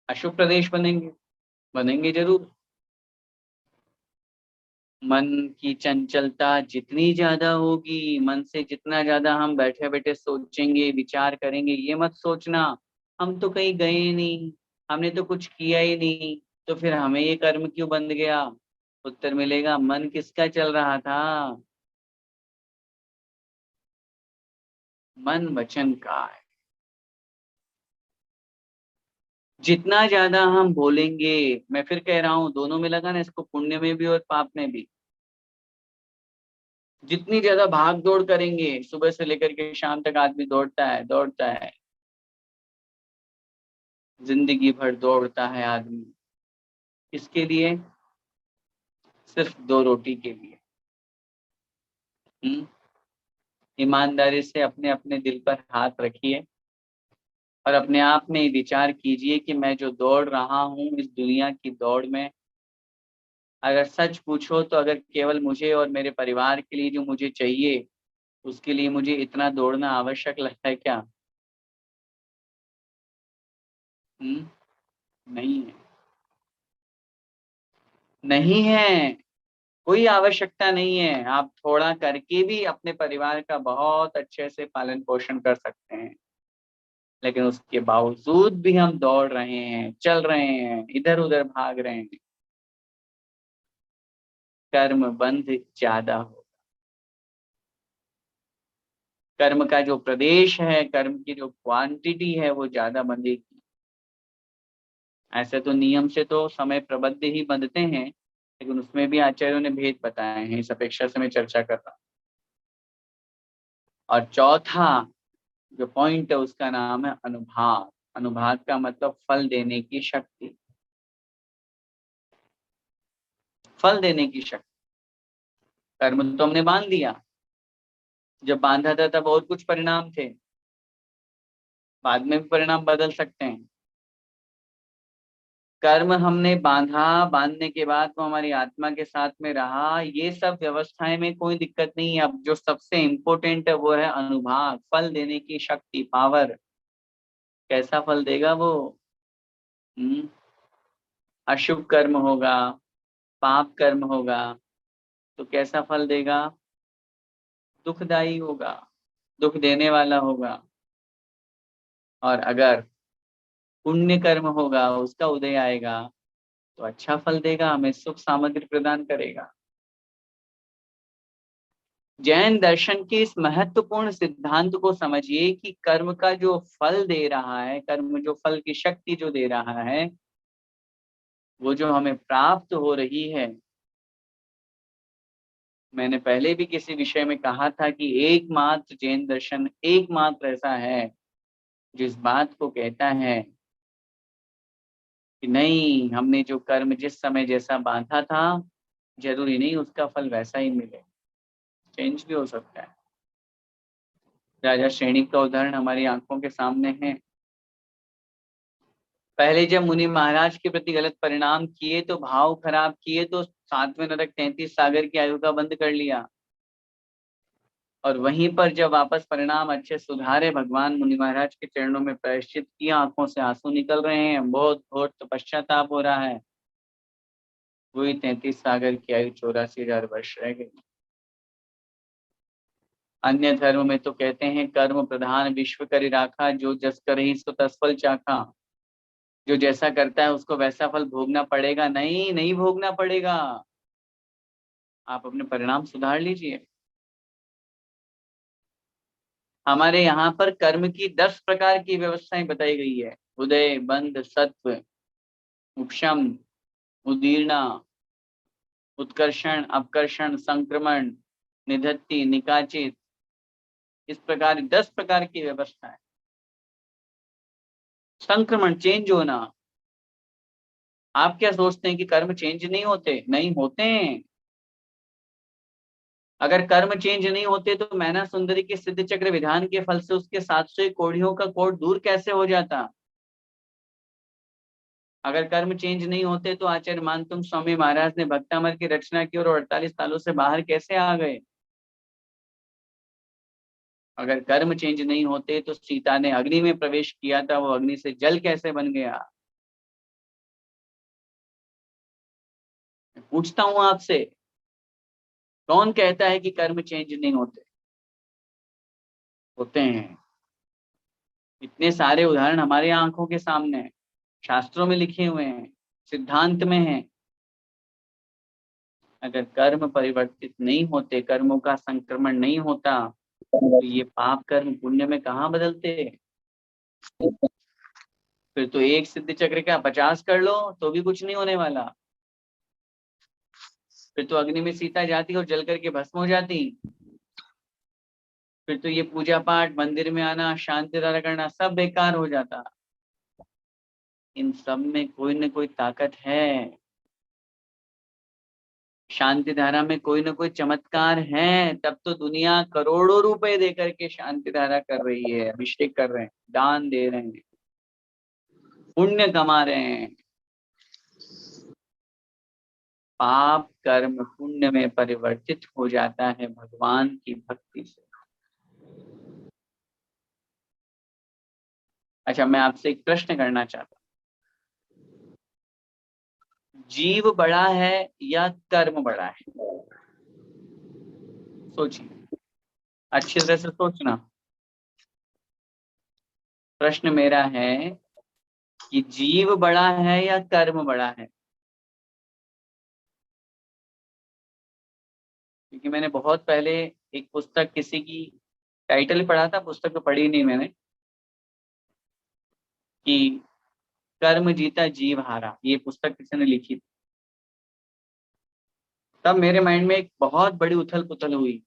अशुभ प्रदेश बनेंगे, बनेंगे जरूर। मन की चंचलता जितनी ज्यादा होगी, मन से जितना ज्यादा हम बैठे बैठे सोचेंगे, विचार करेंगे, ये मत सोचना हम तो कहीं गए ही नहीं, हमने तो कुछ किया ही नहीं, तो फिर हमें ये कर्म क्यों बंध गया। उत्तर मिलेगा, मन किसका चल रहा था, मन वचन का है। जितना ज्यादा हम बोलेंगे, मैं फिर कह रहा हूं, दोनों में लगा ना इसको, पुण्य में भी और पाप में भी। जितनी ज्यादा भाग दौड़ करेंगे, सुबह से लेकर के शाम तक आदमी दौड़ता है दौड़ता है, जिंदगी भर दौड़ता है आदमी, इसके लिए सिर्फ 2 रोटी के लिए। ईमानदारी से अपने अपने दिल पर हाथ रखिए और अपने आप में विचार कीजिए कि मैं जो दौड़ रहा हूँ इस दुनिया की दौड़ में, अगर सच पूछो तो अगर केवल मुझे और मेरे परिवार के लिए जो मुझे चाहिए, उसके लिए मुझे इतना दौड़ना आवश्यक लगता है क्या? नहीं है, नहीं है, कोई आवश्यकता नहीं है। आप थोड़ा करके भी अपने परिवार का बहुत अच्छे से पालन पोषण कर सकते हैं, लेकिन उसके बावजूद भी हम दौड़ रहे हैं, चल रहे हैं, इधर उधर भाग रहे हैं, कर्म बंध ज्यादा हो। कर्म का जो प्रदेश है, कर्म की जो क्वांटिटी है, वो ज्यादा बंधेगी। ऐसे तो नियम से तो समय प्रबद्ध ही बंधते हैं, लेकिन उसमें भी आचार्यों ने भेद बताए हैं, इस अपेक्षा से मैं चर्चा कर रहा हूँ। और चौथा जो पॉइंट है उसका नाम है अनुभाग। अनुभाग का मतलब फल देने की शक्ति, फल देने की शक्ति। कर्म तो हमने बांध दिया, जब बांधा था तब और कुछ परिणाम थे, बाद में भी परिणाम बदल सकते हैं। कर्म हमने बांधा, बांधने के बाद वो हमारी आत्मा के साथ में रहा, ये सब व्यवस्थाएं में कोई दिक्कत नहीं है। अब जो सबसे इम्पोर्टेंट है वो है अनुभाग, फल देने की शक्ति, पावर। कैसा फल देगा वो? हम्म अशुभ कर्म होगा, पाप कर्म होगा, तो कैसा फल देगा? दुखदाई होगा, दुख देने वाला होगा। और अगर पुण्य कर्म होगा, उसका उदय आएगा, तो अच्छा फल देगा, हमें सुख सामग्री प्रदान करेगा। जैन दर्शन के इस महत्वपूर्ण सिद्धांत को समझिए कि कर्म का जो फल दे रहा है, कर्म जो फल की शक्ति जो दे रहा है, वो जो हमें प्राप्त हो रही है, मैंने पहले भी किसी विषय में कहा था कि एकमात्र जैन दर्शन एकमात्र ऐसा है जिस बात को कहता है कि नहीं, हमने जो कर्म जिस समय जैसा बांधा था जरूरी नहीं उसका फल वैसा ही मिले, चेंज भी हो सकता है। राजा श्रेणी का उदाहरण हमारी आंखों के सामने है। पहले जब मुनि महाराज के प्रति गलत परिणाम किए तो भाव खराब किए तो 7वें नरक 33 सागर की आयु का बंद कर लिया, और वहीं पर जब वापस परिणाम अच्छे सुधारे, भगवान मुनि महाराज के चरणों में प्रायश्चित किया, आंखों से आंसू निकल रहे हैं, बहुत घोर पश्चाताप हो रहा है, वही 33 सागर की आयु 84,000 वर्ष रह गई। अन्य धर्म में तो कहते हैं कर्म प्रधान विश्व करि राखा, जो जस करहि सो तस फल चाखा। जो जैसा करता है उसको वैसा फल भोगना पड़ेगा। नहीं, नहीं भोगना पड़ेगा, आप अपने परिणाम सुधार लीजिए। हमारे यहाँ पर कर्म की 10 प्रकार की व्यवस्थाएं बताई गई है। उदय, बंध, सत्व, उपशम, उदीर्णा, उत्कर्षण, अपकर्षण, संक्रमण, निधत्ति, निकाचित, इस प्रकार 10 प्रकार की व्यवस्था है। संक्रमण, चेंज होना। आप क्या सोचते हैं कि कर्म चेंज नहीं होते? नहीं होते हैं। अगर कर्म चेंज नहीं होते तो मैना सुंदरी के सिद्ध चक्र विधान के फल से उसके 700 कोढ़ियों का कोढ़ दूर कैसे हो जाता? अगर कर्म चेंज नहीं होते तो आचार्य मानतुम स्वामी महाराज ने भक्तामर की रचना की और 48 सालों से बाहर कैसे आ गए? अगर कर्म चेंज नहीं होते तो सीता ने अग्नि में प्रवेश किया था, वो अग्नि से जल कैसे बन गया? मैं पूछता हूं आपसे, कौन कहता है कि कर्म चेंज नहीं होते? होते हैं। इतने सारे उदाहरण हमारे आंखों के सामने हैं, शास्त्रों में लिखे हुए हैं, सिद्धांत में हैं। अगर कर्म परिवर्तित नहीं होते, कर्मों का संक्रमण नहीं होता, तो ये पाप कर्म पुण्य में कहाँ बदलते? फिर तो एक सिद्ध चक्र का 50 कर लो तो भी कुछ नहीं होने वाला। फिर तो अग्नि में सीता जाती और जल करके भस्म हो जाती। फिर तो ये पूजा पाठ, मंदिर में आना, शांति धारा करना सब बेकार हो जाता। इन सब में कोई न कोई ताकत है, शांति धारा में कोई ना कोई चमत्कार है, तब तो दुनिया करोड़ों रुपए दे करके शांति धारा कर रही है, अभिषेक कर रहे हैं, दान दे रहे हैं, पुण्य कमा रहे हैं। पाप कर्म पुण्य में परिवर्तित हो जाता है भगवान की भक्ति से। अच्छा, मैं आपसे एक प्रश्न करना चाहता हूँ, जीव बड़ा है या कर्म बड़ा है? सोचिए, अच्छी तरह से सोचना। प्रश्न मेरा है कि जीव बड़ा है या कर्म बड़ा है? क्योंकि मैंने बहुत पहले एक पुस्तक, किसी की टाइटल पढ़ा था, पुस्तक तो पढ़ी नहीं मैंने, कि कर्म जीता जीव हारा, ये पुस्तक किसी ने लिखी थी। तब मेरे माइंड में एक बहुत बड़ी उथल पुथल हुई।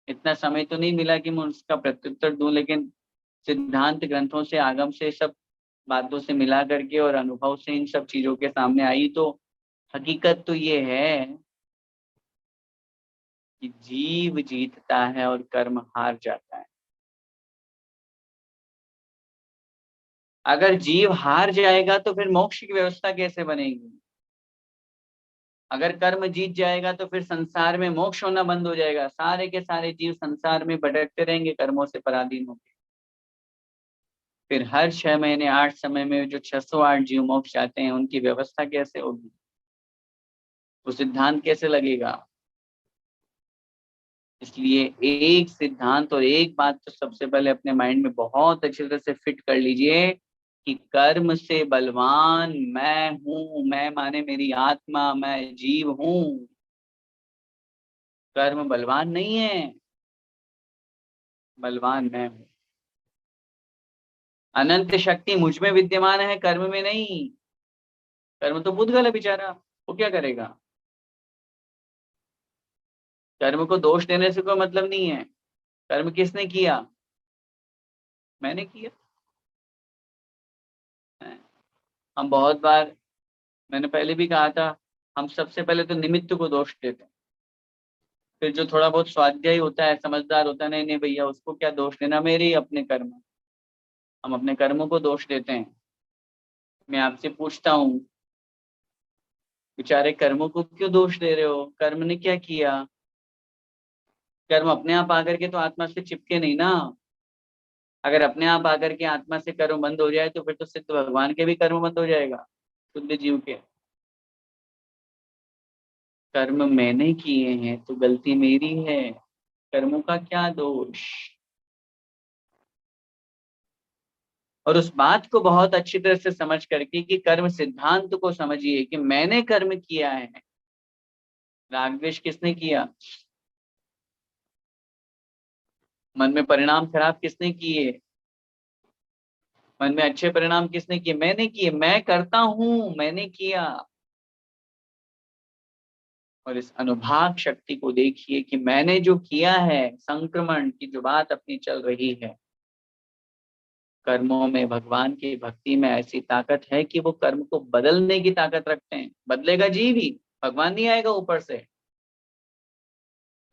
इतना समय तो नहीं मिला कि मैं उसका प्रत्युत्तर दूं, लेकिन सिद्धांत ग्रंथों से, आगम से, सब बातों से मिला करके और अनुभव से इन सब चीजों के सामने आई, तो हकीकत तो ये है कि जीव जीतता है और कर्म हार जाता है। अगर जीव हार जाएगा तो फिर मोक्ष की व्यवस्था कैसे बनेगी? अगर कर्म जीत जाएगा तो फिर संसार में मोक्ष होना बंद हो जाएगा, सारे के सारे जीव संसार में भटकते रहेंगे कर्मों से पराधीन होकर। फिर हर 6 महीने 8 समय में जो 608 जीव मोक्ष जाते हैं, उनकी व्यवस्था कैसे होगी? वो सिद्धांत कैसे लगेगा? इसलिए एक सिद्धांत और एक बात तो सबसे पहले अपने माइंड में बहुत अच्छी तरह से फिट कर लीजिए कि कर्म से बलवान मैं हूं। मैं माने मेरी आत्मा, मैं जीव हूं। कर्म बलवान नहीं है, बलवान मैं हूं। अनंत शक्ति मुझ में विद्यमान है, कर्म में नहीं। कर्म तो बुद्ध गल है बेचारा, वो क्या करेगा? कर्म को दोष देने से कोई मतलब नहीं है। कर्म किसने किया? मैंने किया। हम बहुत बार, मैंने पहले भी कहा था, हम सबसे पहले तो निमित्त को दोष देते हैं। फिर जो थोड़ा बहुत स्वाध्यायी होता है, समझदार होता है, नहीं नहीं भैया उसको क्या दोष देना, मेरे ही अपने कर्म। हम अपने कर्मों को दोष देते हैं। मैं आपसे पूछता हूँ, बेचारे कर्मों को क्यों दोष दे रहे हो? कर्म ने क्या किया? कर्म अपने आप आकर के तो आत्मा से चिपके नहीं ना। अगर अपने आप आकर के आत्मा से कर्म बंद हो जाए तो फिर तो सिद्ध भगवान के भी कर्म बंद हो जाएगा, शुद्ध जीव के। कर्म मैंने किए हैं तो गलती मेरी है, कर्मों का क्या दोष? और उस बात को बहुत अच्छी तरह से समझ करके कि कर्म सिद्धांत को समझिए कि मैंने कर्म किया है। राग द्वेष किसने किया? मन में परिणाम खराब किसने किए? मन में अच्छे परिणाम किसने किए? मैंने किए। मैं करता हूं, मैंने किया। और इस अनुभाग शक्ति को देखिए कि मैंने जो किया है, संक्रमण की जो बात अपनी चल रही है, कर्मों में भगवान की भक्ति में ऐसी ताकत है कि वो कर्म को बदलने की ताकत रखते हैं। बदलेगा जीव ही, भगवान नहीं आएगा ऊपर से,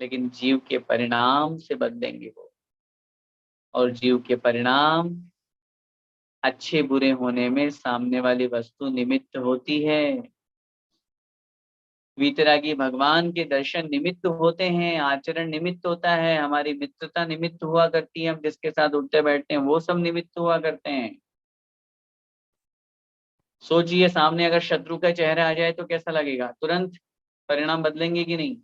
लेकिन जीव के परिणाम से बदलेंगे वो। और जीव के परिणाम अच्छे बुरे होने में सामने वाली वस्तु निमित्त होती है। वीतरागी भगवान के दर्शन निमित्त होते हैं, आचरण निमित्त होता है, हमारी मित्रता निमित्त हुआ करती है, हम जिसके साथ उठते बैठते हैं वो सब निमित्त हुआ करते हैं। सोचिए सामने अगर शत्रु का चेहरा आ जाए तो कैसा लगेगा? तुरंत परिणाम बदलेंगे कि नहीं?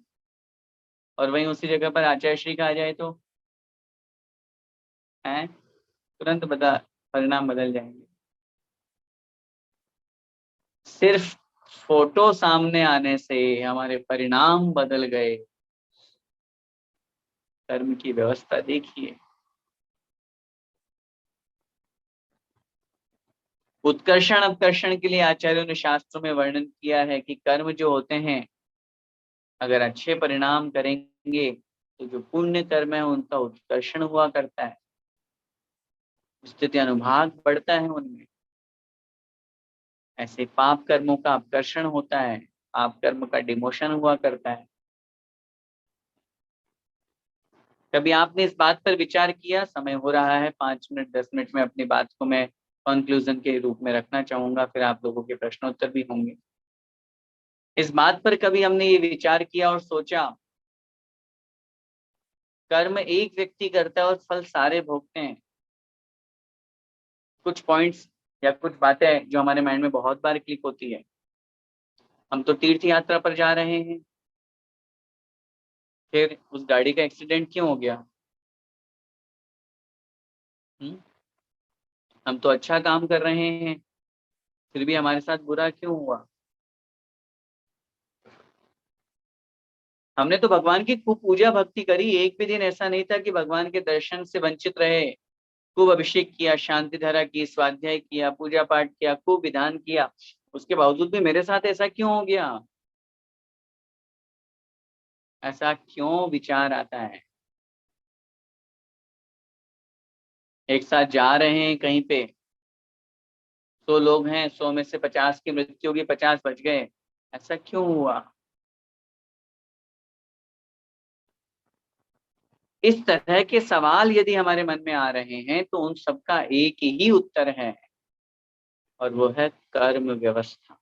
और वहीं उसी जगह पर आचार्य श्री का आ जाए तो है, तुरंत परिणाम बदल जाएंगे। सिर्फ फोटो सामने आने से हमारे परिणाम बदल गए। कर्म की व्यवस्था देखिए। उत्कर्षण अपकर्षण के लिए आचार्यों ने शास्त्रों में वर्णन किया है कि कर्म जो होते हैं, अगर अच्छे परिणाम करेंगे तो जो पुण्य कर्म है उनका उत्कर्षण हुआ करता है, स्थिति अनुभाग बढ़ता है उनमें। ऐसे पाप कर्मों का अपकर्षण होता है, पाप कर्म का डिमोशन हुआ करता है। कभी आपने इस बात पर विचार किया? समय हो रहा है, 5 मिनट 10 मिनट में अपनी बात को मैं कंक्लूजन के रूप में रखना चाहूंगा, फिर आप लोगों के प्रश्नोत्तर भी होंगे। इस बात पर कभी हमने ये विचार किया और सोचा, कर्म एक व्यक्ति करता है और फल सारे भोगते हैं। कुछ पॉइंट्स या कुछ बातें जो हमारे माइंड में बहुत बार क्लिक होती है। हम तो तीर्थ यात्रा पर जा रहे हैं, फिर उस गाड़ी का एक्सीडेंट क्यों हो गया? हम तो अच्छा काम कर रहे हैं, फिर भी हमारे साथ बुरा क्यों हुआ? हमने तो भगवान की खूब पूजा भक्ति करी, एक भी दिन ऐसा नहीं था कि भगवान के दर्शन से वंचित रहे। खूब अभिषेक किया, शांति धारा की, स्वाध्याय किया, पूजा पाठ किया, खूब विधान किया, उसके बावजूद भी मेरे साथ ऐसा क्यों हो गया? ऐसा क्यों विचार आता है? एक साथ जा रहे हैं कहीं पे, 100 लोग हैं, 100 में से 50 की मृत्यु होगी, 50 बच गए, ऐसा क्यों हुआ? इस तरह के सवाल यदि हमारे मन में आ रहे हैं तो उन सबका एक ही उत्तर है, और वो है कर्म व्यवस्था।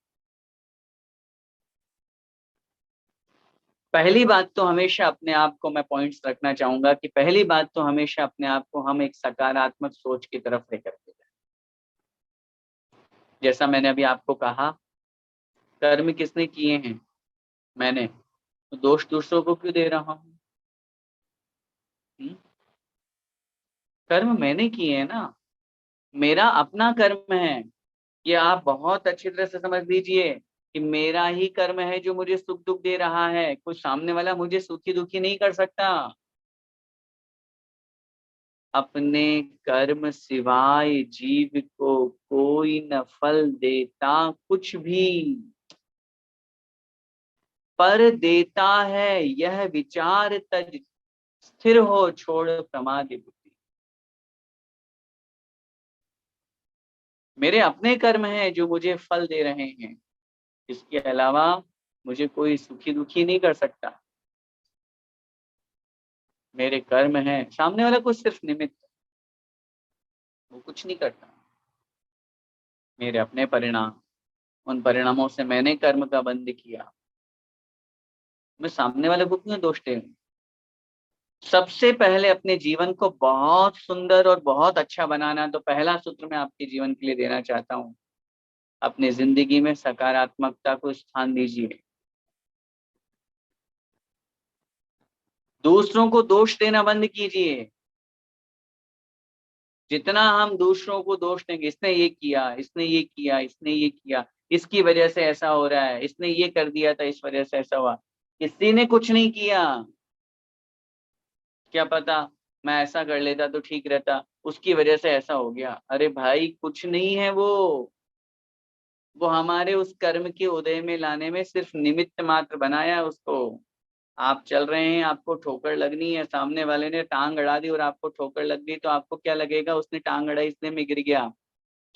पहली बात तो हमेशा अपने आप को मैं पॉइंट्स रखना चाहूंगा कि पहली बात तो हमेशा अपने आप को हम एक सकारात्मक सोच की तरफ लेकर के जाए। जैसा मैंने अभी आपको कहा, कर्म किसने किए हैं? मैंने। तो दोष दूसरों को क्यों दे रहा हूँ? कर्म मैंने किए हैं ना, मेरा अपना कर्म है। ये आप बहुत अच्छी तरह से समझ लीजिए कि मेरा ही कर्म है जो मुझे सुख दुख दे रहा है, कोई सामने वाला मुझे सुखी दुखी नहीं कर सकता। अपने कर्म सिवाय जीव को कोई न फल देता कुछ भी। पर देता है यह विचार तज, स्थिर हो छोड़ प्रमाद बुद्धि। मेरे अपने कर्म हैं जो मुझे फल दे रहे हैं, इसके अलावा मुझे कोई सुखी दुखी नहीं कर सकता। मेरे कर्म हैं, सामने वाला कुछ सिर्फ निमित्त, वो कुछ नहीं करता। मेरे अपने परिणाम, उन परिणामों से मैंने कर्म का बंध किया, मैं सामने वाले को क्यों दोष दे। सबसे पहले अपने जीवन को बहुत सुंदर और बहुत अच्छा बनाना, तो पहला सूत्र मैं आपके जीवन के लिए देना चाहता हूँ, अपनी जिंदगी में सकारात्मकता को स्थान दीजिए। दूसरों को दोष देना बंद कीजिए। जितना हम दूसरों को दोष देंगे, इसने ये किया, इसने ये किया, इसने ये किया, इसकी वजह से ऐसा हो रहा है, इसने ये कर दिया था, इस वजह से ऐसा हुआ। किसी ने कुछ नहीं किया, क्या पता मैं ऐसा कर लेता तो ठीक रहता, उसकी वजह से ऐसा हो गया। अरे भाई कुछ नहीं है वो हमारे उस कर्म के उदय में लाने में सिर्फ निमित्त मात्र बनाया है उसको। आप चल रहे हैं, आपको ठोकर लगनी है, सामने वाले ने टांग अड़ा दी और आपको ठोकर लग गई, तो आपको क्या लगेगा, उसने टांग अड़ाई इसलिए मैं गिर गया।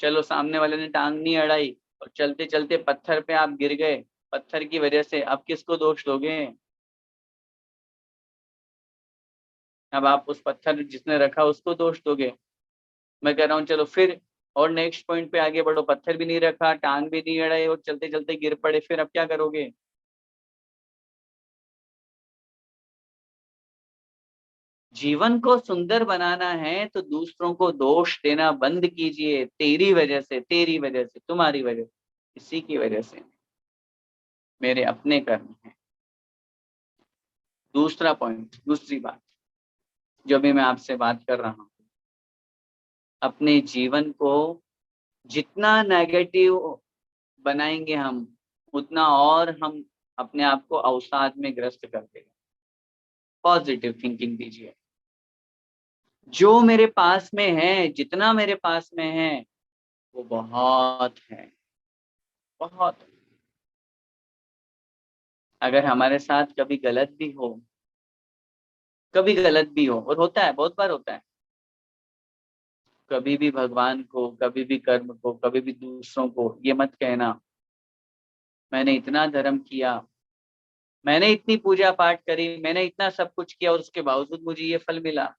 चलो सामने वाले ने टांग नहीं अड़ाई और चलते चलते पत्थर पे आप गिर गए, पत्थर की वजह से, अब किसको दोष दोगे। अब आप उस पत्थर जिसने रखा उसको दोष दोगे। मैं कह रहा हूँ चलो फिर और नेक्स्ट पॉइंट पे आगे बढ़ो, पत्थर भी नहीं रखा, टांग भी नहीं अड़ाई और चलते चलते गिर पड़े, फिर अब क्या करोगे। जीवन को सुंदर बनाना है तो दूसरों को दोष देना बंद कीजिए। तेरी वजह से, तेरी वजह से, तुम्हारी वजह से, इसी की वजह से मेरे अपने कर्म हैं। दूसरा पॉइंट, दूसरी बात जो भी मैं आपसे बात कर रहा हूँ, अपने जीवन को जितना नेगेटिव बनाएंगे हम, उतना और हम अपने आप को अवसाद में ग्रस्त कर देंगे। पॉजिटिव थिंकिंग दीजिए। जो मेरे पास में है, जितना मेरे पास में है, वो बहुत है, बहुत। अगर हमारे साथ कभी गलत भी हो, कभी गलत भी हो, और होता है, बहुत बार होता है, कभी भी भगवान को, कभी भी कर्म को, कभी भी दूसरों को ये मत कहना मैंने इतना धर्म किया, मैंने इतनी पूजा पाठ करी, मैंने इतना सब कुछ किया और उसके बावजूद मुझे ये फल मिला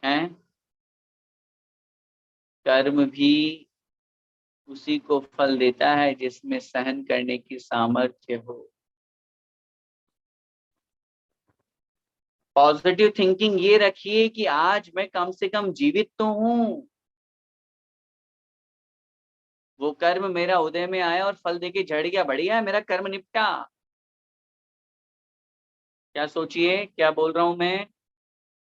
है। कर्म भी उसी को फल देता है जिसमें सहन करने की सामर्थ्य हो। पॉजिटिव थिंकिंग ये रखिए कि आज मैं कम से कम जीवित तो हूं। वो कर्म मेरा उदय में आया और फल देके झड़ गया, बढ़िया है, मेरा कर्म निपटा। क्या सोचिए, क्या बोल रहा हूं मैं,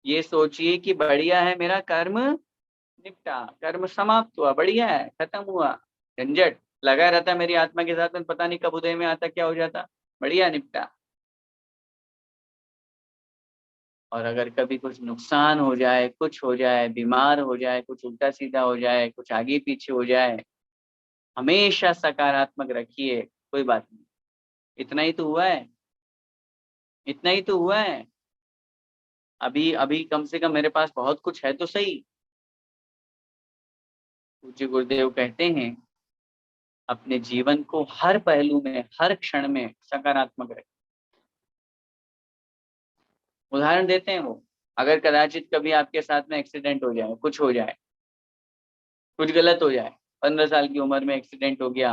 ये सोचिए कि बढ़िया है, मेरा कर्म निपटा, कर्म समाप्त हुआ, बढ़िया है, खत्म हुआ। झंझट लगा रहता मेरी आत्मा के साथ में, पता नहीं कब उदय में आता, क्या हो जाता, बढ़िया निपटा। और अगर कभी कुछ नुकसान हो जाए, कुछ हो जाए, बीमार हो जाए, कुछ उल्टा सीधा हो जाए, कुछ आगे पीछे हो जाए, हमेशा सकारात्मक रखिए, कोई बात नहीं, इतना ही तो हुआ है, इतना ही तो हुआ है। अभी अभी कम से कम मेरे पास बहुत कुछ है तो सही। पूज्य गुरुदेव कहते हैं अपने जीवन को हर पहलू में, हर क्षण में सकारात्मक रखें। उदाहरण देते हैं वो, अगर कदाचित कभी आपके साथ में एक्सीडेंट हो जाए, कुछ हो जाए, कुछ गलत हो जाए, 15 साल की उम्र में एक्सीडेंट हो गया,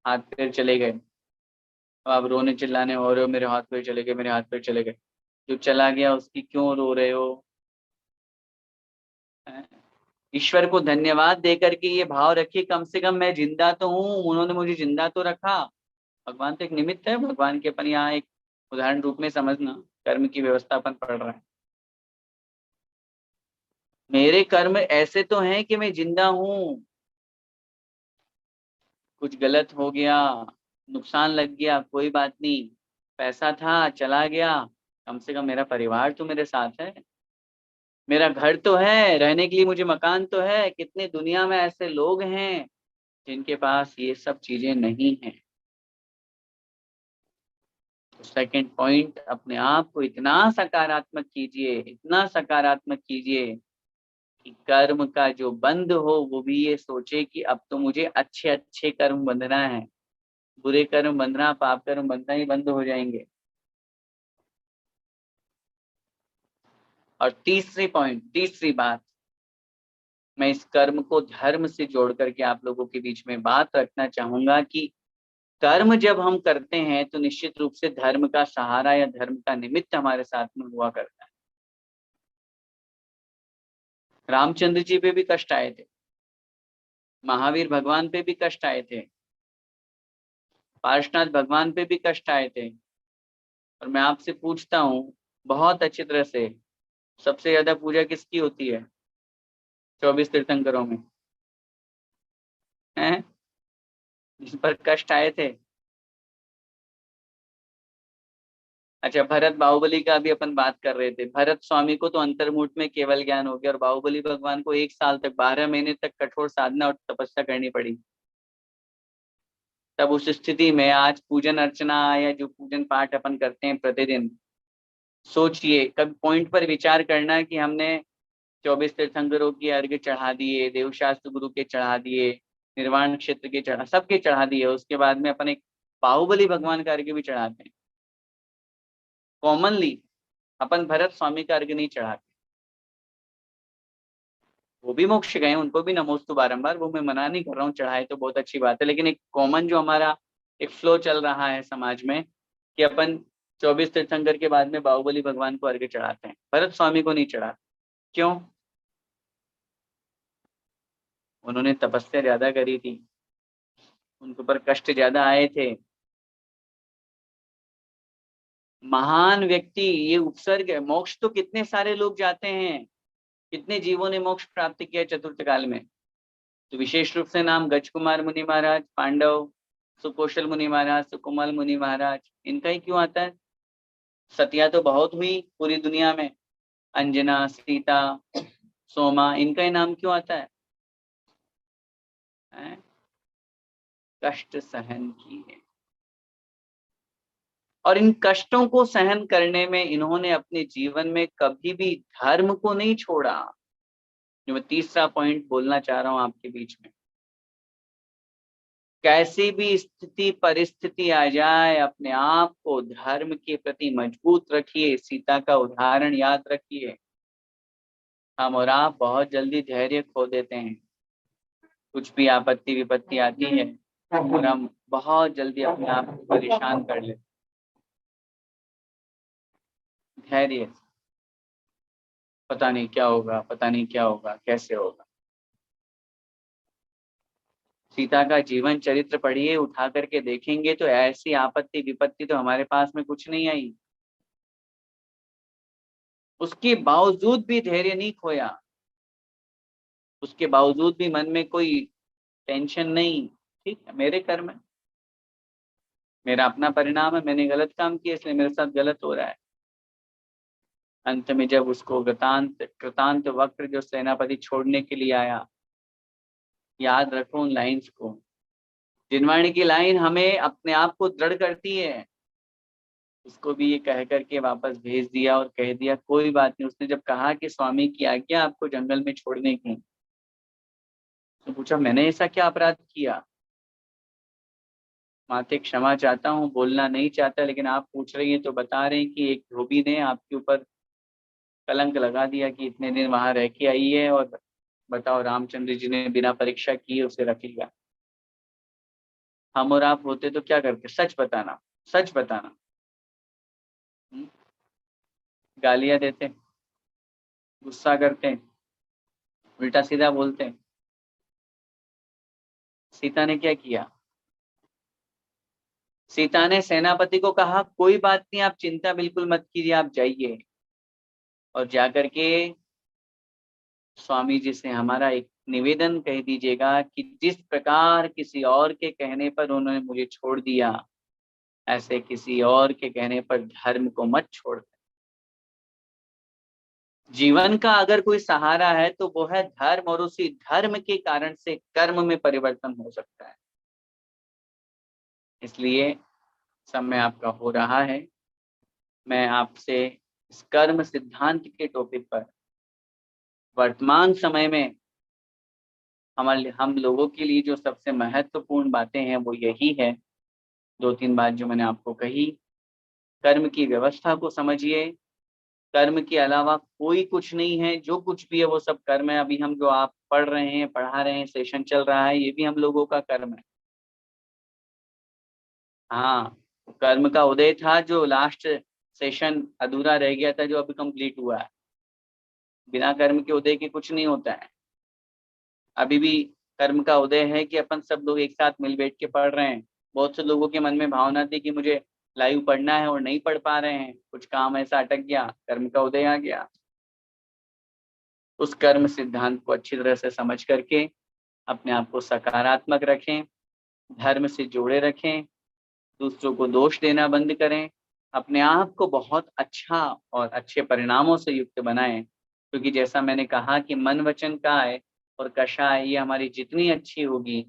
हाथ पैर चले गए, तो आप रोने चिल्लाने हो रहे हो, मेरे हाथ पैर चले गए, मेरे हाथ पैर चले गए। जो चला गया उसकी क्यों रो रहे हो। ईश्वर को धन्यवाद देकर के ये भाव रखिए, कम से कम मैं जिंदा तो हूँ, उन्होंने मुझे जिंदा तो रखा। भगवान तो एक निमित्त है, भगवान के अपन यहाँ एक उदाहरण रूप में समझना, कर्म की व्यवस्था अपन पढ़ रहा है। मेरे कर्म ऐसे तो हैं कि मैं जिंदा हूँ, कुछ गलत हो गया, नुकसान लग गया, कोई बात नहीं, पैसा था चला गया, कम से कम मेरा परिवार तो मेरे साथ है, मेरा घर तो है, रहने के लिए मुझे मकान तो है। कितने दुनिया में ऐसे लोग हैं जिनके पास ये सब चीजें नहीं हैं। तो सेकंड पॉइंट, अपने आप को इतना सकारात्मक कीजिए, इतना सकारात्मक कीजिए कि कर्म का जो बंध हो वो भी ये सोचे कि अब तो मुझे अच्छे अच्छे कर्म बंधना है, बुरे कर्म बंधना, पाप कर्म बंधना ही बंद हो जाएंगे। और तीसरी बात, मैं इस कर्म को धर्म से जोड़ करके आप लोगों के बीच में बात रखना चाहूंगा कि कर्म जब हम करते हैं तो निश्चित रूप से धर्म का सहारा या धर्म का निमित्त हमारे साथ में हुआ करता है। रामचंद्र जी पे भी कष्ट आए थे, महावीर भगवान पे भी कष्ट आए थे, पार्शनाथ भगवान पे भी कष्ट आए थे। और मैं आपसे पूछता हूँ बहुत अच्छी तरह से, सबसे ज्यादा पूजा किसकी होती है 24 तीर्थंकरों में? हैं? जिस पर कष्ट आए थे। अच्छा, भरत बाहुबली का भी अपन बात कर रहे थे। भरत स्वामी को तो अंतर्मुठ में केवल ज्ञान हो गया, और बाहुबली भगवान को 1 साल तक 12 महीने तक कठोर साधना और तपस्या करनी पड़ी। तब उस स्थिति में आज पूजन अर्चना या जो पूजन पाठ अपन करते हैं प्रतिदिन, सोचिए कभी पॉइंट पर विचार करना कि हमने 24 तीर्थंकरों के अर्घ्य चढ़ा दिए, देवशास्त्र गुरु के चढ़ा दिए, निर्वाण क्षेत्र के चढ़ा, सबके चढ़ा दिए, उसके बाद में अपन एक बाहुबली भगवान का अर्घ्य भी चढ़ाते हैं। कॉमनली अपन भरत स्वामी का अर्घ्य नहीं चढ़ाते। वो भी मोक्ष गए, उनको भी नमोस्तु बारंबार, वो मैं मना नहीं कर रहा हूँ, चढ़ाए तो बहुत अच्छी बात है। लेकिन एक कॉमन जो हमारा एक फ्लो चल रहा है समाज में कि अपन 24 तीर्थंकर के बाद में बाहुबली भगवान को अर्घ्य चढ़ाते हैं, भरत स्वामी को नहीं चढ़ाते। क्यों? उन्होंने तपस्या ज्यादा करी थी, उनके ऊपर कष्ट ज्यादा आए थे। महान व्यक्ति, ये उपसर्ग है। मोक्ष तो कितने सारे लोग जाते हैं, कितने जीवों ने मोक्ष प्राप्त किया चतुर्थ काल में। तो विशेष रूप से नाम गजकुमार मुनि महाराज, पांडव, सुकौशल मुनि महाराज, सुकुमाल मुनि महाराज, इनका ही क्यों आता है? सतिया तो बहुत हुई पूरी दुनिया में, अंजना, सीता, सोमा, इनका ही नाम क्यों आता है? कष्ट सहन किए, और इन कष्टों को सहन करने में इन्होंने अपने जीवन में कभी भी धर्म को नहीं छोड़ा। जो मैं तीसरा पॉइंट बोलना चाह रहा हूं आपके बीच में, कैसी भी स्थिति परिस्थिति आ जाए, अपने आप को धर्म के प्रति मजबूत रखिए। सीता का उदाहरण याद रखिए। हम और आप बहुत जल्दी धैर्य खो देते हैं, कुछ भी आपत्ति विपत्ति आती है और हम बहुत जल्दी अपने आप को परेशान कर लेते। धैर्य, पता नहीं क्या होगा, पता नहीं क्या होगा, कैसे होगा। सीता का जीवन चरित्र पढ़िए, उठा करके देखेंगे तो ऐसी आपत्ति विपत्ति तो हमारे पास में कुछ नहीं आई। उसके बावजूद भी धैर्य नहीं खोया, उसके बावजूद भी मन में कोई टेंशन नहीं। ठीक है, मेरे कर्म है, मेरा अपना परिणाम है, मैंने गलत काम किया इसलिए मेरे साथ गलत हो रहा है। अंत में जब उसको कृतांत वक्र जो सेनापति छोड़ने के लिए आया, याद रखो उन लाइन्स को। जिनवाणी की लाइन हमें अपने आप को दृढ़ करती है। उसको भी ये कह करके वापस भेज दिया और कह दिया कोई बात नहीं। उसने जब कहा कि स्वामी की आज्ञा आपको जंगल में छोड़ने की, तो पूछा मैंने ऐसा क्या अपराध किया? माते क्षमा चाहता हूँ, बोलना नहीं चाहता, लेकिन आप पूछ रही हैं तो बता रहे हैं कि एक धोबी ने आपके ऊपर कलंक लगा दिया कि इतने दिन वहां रह के आई है, और बताओ रामचंद्र जी ने बिना परीक्षा किए उसे रख लिया। हम और आप होते तो क्या करते? सच बताना, सच बताना। गालियां देते, गुस्सा करते, उल्टा सीधा बोलते। सीता ने क्या किया? सीता ने सेनापति को कहा कोई बात नहीं, आप चिंता बिल्कुल मत कीजिए, आप जाइए। और जाकर के स्वामी जी से हमारा एक निवेदन कह दीजिएगा कि जिस प्रकार किसी और के कहने पर उन्होंने मुझे छोड़ दिया, ऐसे किसी और के कहने पर धर्म को मत छोड़। जीवन का अगर कोई सहारा है तो वो है धर्म, और उसी धर्म के कारण से कर्म में परिवर्तन हो सकता है। इसलिए समय आपका हो रहा है। मैं आपसे इस कर्म सिद्धांत के टॉपिक पर वर्तमान समय में हम लोगों के लिए जो सबसे महत्वपूर्ण बातें हैं वो यही है, 2-3 बात जो मैंने आपको कही। कर्म की व्यवस्था को समझिए। कर्म के अलावा कोई कुछ नहीं है, जो कुछ भी है वो सब कर्म है। अभी हम जो आप पढ़ रहे हैं, पढ़ा रहे हैं, सेशन चल रहा है, ये भी हम लोगों का कर्म है। हाँ, कर्म का उदय था, जो लास्ट सेशन अधूरा रह गया था, जो अभी कंप्लीट हुआ है। बिना कर्म के उदय के कुछ नहीं होता है। अभी भी कर्म का उदय है कि अपन सब लोग एक साथ मिल बैठ के पढ़ रहे हैं। बहुत से लोगों के मन में भावना थी कि मुझे लाइव पढ़ना है और नहीं पढ़ पा रहे हैं, कुछ काम ऐसा अटक गया, कर्म का उदय आ गया। उस कर्म सिद्धांत को अच्छी तरह से समझ करके अपने आप को सकारात्मक रखें, धर्म से जोड़े रखें, दूसरों को दोष देना बंद करें, अपने आप को बहुत अच्छा और अच्छे परिणामों से युक्त बनाएं। क्योंकि जैसा मैंने कहा कि मन वचन काया और कषाय ये हमारी जितनी अच्छी होगी,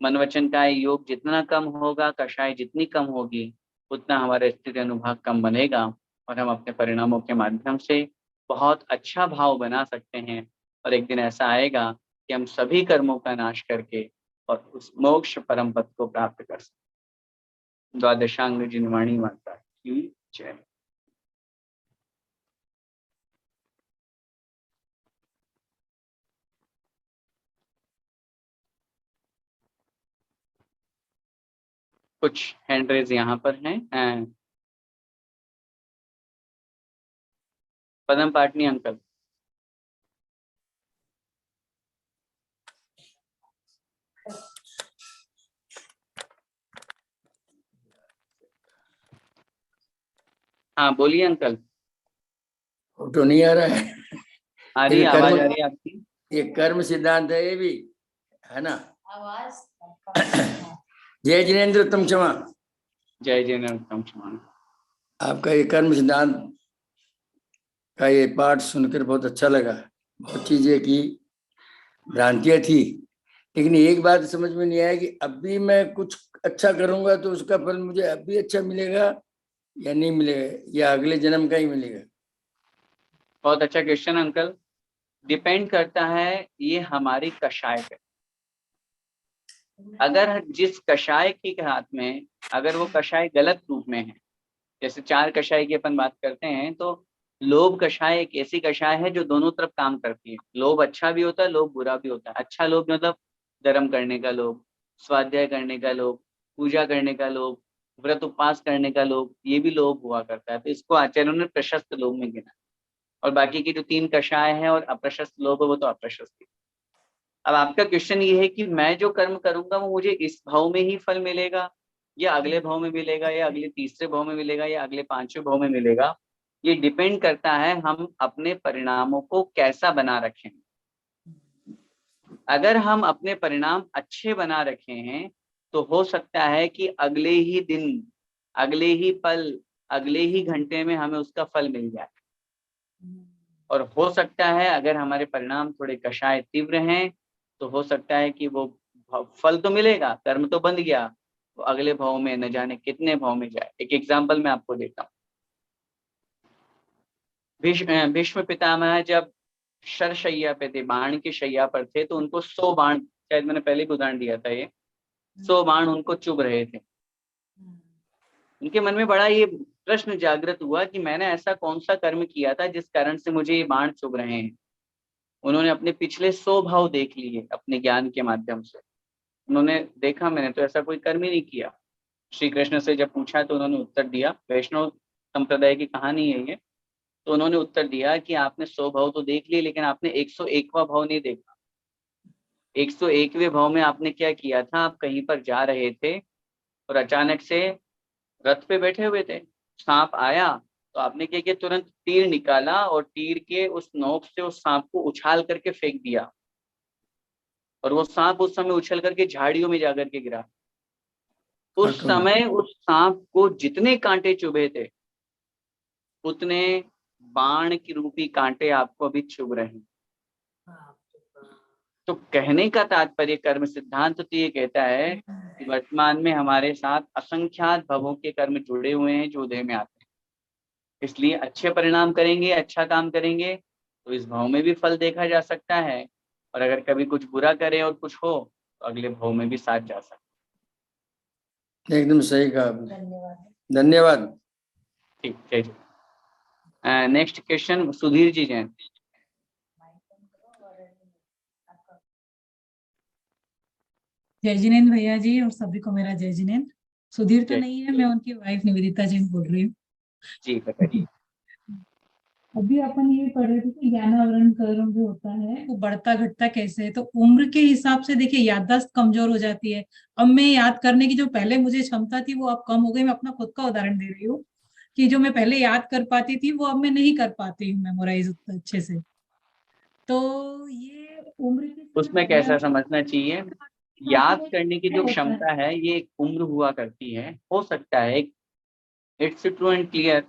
मन वचन काया योग जितना कम होगा, कषाय जितनी कम होगी, उतना हमारा स्थिति अनुभाग कम बनेगा और हम अपने परिणामों के माध्यम से बहुत अच्छा भाव बना सकते हैं। और एक दिन ऐसा आएगा कि हम सभी कर्मों का नाश करके और उस मोक्ष परम पद को प्राप्त कर सकते। द्वादशांग जिनवाणी माता की जय। कुछ हैंड रेज यहाँ पर हैं। पदम पाटनी अंकल। हाँ बोलिए अंकल। फोटो नहीं आ रहा है। आ रही ये है, कर्म, आवाज आ रही है आपकी। ये कर्म सिद्धांत है, ये भी है ना। आवाज जय जिनेन्द्र उत्तम क्षमा। जय जय उत्तम क्षमा। आपका ये कर्म सिद्धांत का ये पाठ सुनकर बहुत अच्छा लगा। बहुत चीजें की भ्रांतियां थी, लेकिन एक बात समझ में नहीं आया कि अभी मैं कुछ अच्छा करूंगा तो उसका फल मुझे अभी अच्छा मिलेगा या नहीं मिलेगा, या अगले जन्म का ही मिलेगा। बहुत अच्छा क्वेश्चन अंकल। डिपेंड करता है ये हमारी कषाय पे। अगर जिस कषाय के हाथ में, अगर वो कषाय गलत रूप में है, जैसे 4 कषाय की अपन बात करते हैं, तो लोभ कषाय एक ऐसी कषाय है जो दोनों तरफ काम करती है। लोभ अच्छा भी होता है, लोभ बुरा भी होता है। अच्छा लोभ मतलब धर्म करने का लोभ, स्वाध्याय करने का लोभ, पूजा करने का लोभ, व्रत उपवास करने का लोभ, ये भी लोभ हुआ करता है। तो इसको आचार्यों ने प्रशस्त लोभ में गिना। और बाकी की जो 3 कषाय है और अप्रशस्त लोभ है, वो तो अप्रशस्त। अब आपका क्वेश्चन ये है कि मैं जो कर्म करूंगा वो मुझे इस भाव में ही फल मिलेगा, या अगले भाव में मिलेगा, या अगले तीसरे भाव में मिलेगा, या अगले 5वें भाव में मिलेगा। ये डिपेंड करता है हम अपने परिणामों को कैसा बना रखें। अगर हम अपने परिणाम अच्छे बना रखे हैं तो हो सकता है कि अगले ही दिन, अगले ही पल, अगले ही घंटे में हमें उसका फल मिल जाए। और हो सकता है अगर हमारे परिणाम थोड़े कषाय तीव्र हैं तो हो सकता है कि वो फल तो मिलेगा, कर्म तो बंध गया, तो अगले भाव में न जाने कितने भाव में जाए। एक एग्जांपल मैं आपको देता हूँ। भीष्म पितामह जब शरशैया पे थे, बाण की शैया पर थे, तो उनको 100 बाण, शायद मैंने पहले भी उदाहरण दिया था, ये 100 बाण उनको चुभ रहे थे। उनके मन में बड़ा ये प्रश्न जागृत हुआ कि मैंने ऐसा कौन सा कर्म किया था जिस कारण से मुझे ये बाण चुभ रहे हैं। उन्होंने अपने पिछले 100 भाव देख लिए अपने ज्ञान के माध्यम से। उन्होंने देखा मैंने तो ऐसा कोई कर्म ही नहीं किया। श्री कृष्ण से जब पूछा तो उन्होंने उत्तर दिया, वैष्णव संप्रदाय की कहानी है ये, तो उन्होंने उत्तर दिया कि आपने 100 भाव तो देख लिए, लेकिन आपने 101वां भाव नहीं देखा। 101वें भाव में आपने क्या किया था, आप कहीं पर जा रहे थे और अचानक से रथ पे बैठे हुए थे, सांप आया, तो आपने क्या किया, तुरंत तीर निकाला और तीर के उस नोक से उस सांप को उछाल करके फेंक दिया। और वो सांप उस समय उछल करके झाड़ियों में जाकर के गिरा। उस समय उस सांप को जितने कांटे चुभे थे उतने बाण की रूपी कांटे आपको अभी चुभ रहे हैं। तो कहने का तात्पर्य कर्म सिद्धांत तो ये कहता है कि वर्तमान में हमारे साथ असंख्यात भवों के कर्म जुड़े हुए हैं जो उदय में आते हैं, इसलिए अच्छे परिणाम करेंगे, अच्छा काम करेंगे तो इस भाव में भी फल देखा जा सकता है, और अगर कभी कुछ बुरा करें और कुछ हो तो अगले भाव में भी साथ जा सकता एकदम सही कहा आपने। धन्यवाद। धन्यवाद। है। ठीक, जय जी। Next question Sudhir ji Jain. जय जिनेन्द्र भैया जी और सभी को मेरा जय जिनेन्द्र। सुधीर तो जय नहीं है, मैं उनकी वाइफ निवेदिता जैन बोल रही हूँ। जी, बताइए। अभी अपन ये पढ़ रहे थे कि ज्ञानावरण कर्म जो होता है वो बढ़ता घटता कैसे है। तो उम्र के हिसाब से देखिए याददाश्त कमजोर हो जाती है। अब मैं याद करने की जो पहले मुझे क्षमता थी वो अब कम हो गई। मैं अपना खुद का उदाहरण दे रही हूँ कि जो मैं पहले याद कर पाती थी वो अब मैं नहीं कर पाती हूँ मेमोराइज अच्छे से। तो ये उम्र के साथ उसमें बढ़ना कैसा समझना चाहिए, याद करने की जो होता है। क्षमता है ये एक उम्र हुआ करती है, हो सकता है इट्स ट्रू एंड क्लियर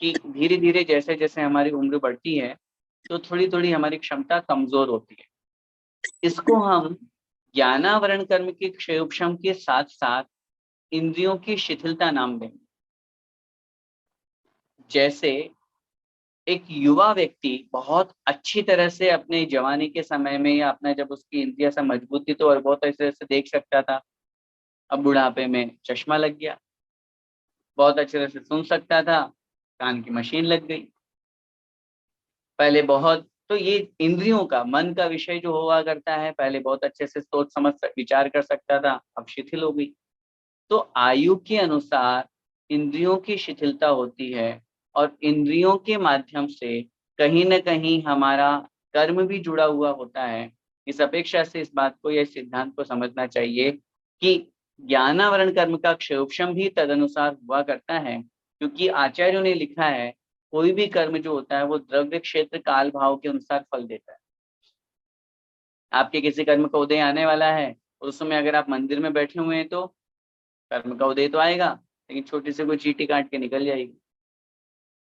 कि धीरे धीरे जैसे जैसे हमारी उम्र बढ़ती है तो थोड़ी थोड़ी हमारी क्षमता कमजोर होती है। इसको हम ज्ञानावरण कर्म के क्षयोपशम के साथ साथ इंद्रियों की शिथिलता नाम देंगे। जैसे एक युवा व्यक्ति बहुत अच्छी तरह से अपने जवानी के समय में या अपना जब उसकी इंद्रियां से मजबूत थी तो और बहुत अच्छे से देख सकता था, अब बुढ़ापे में चश्मा लग गया। बहुत अच्छे तरह से सुन सकता था, कान की मशीन लग गई। पहले बहुत, तो ये इंद्रियों का, मन का विषय जो हुआ करता है, पहले बहुत अच्छे से सोच समझ विचार कर सकता था, अब शिथिल हो गई। तो आयु के अनुसार इंद्रियों की शिथिलता होती है और इंद्रियों के माध्यम से कहीं न कहीं हमारा कर्म भी जुड़ा हुआ होता है। इस अपेक्षा से इस बात को, या सिद्धांत को समझना चाहिए कि ज्ञानावरण कर्म का क्षयोपशम भी तदनुसार हुआ करता है, क्योंकि आचार्यों ने लिखा है कोई भी कर्म जो होता है वो द्रव्य क्षेत्र काल भाव के अनुसार फल देता है। आपके किसी कर्म का उदय आने वाला है, उस समय अगर आप मंदिर में बैठे हुए हैं तो कर्म का उदय तो आएगा, लेकिन छोटी से कोई चींटी काट के निकल जाएगी।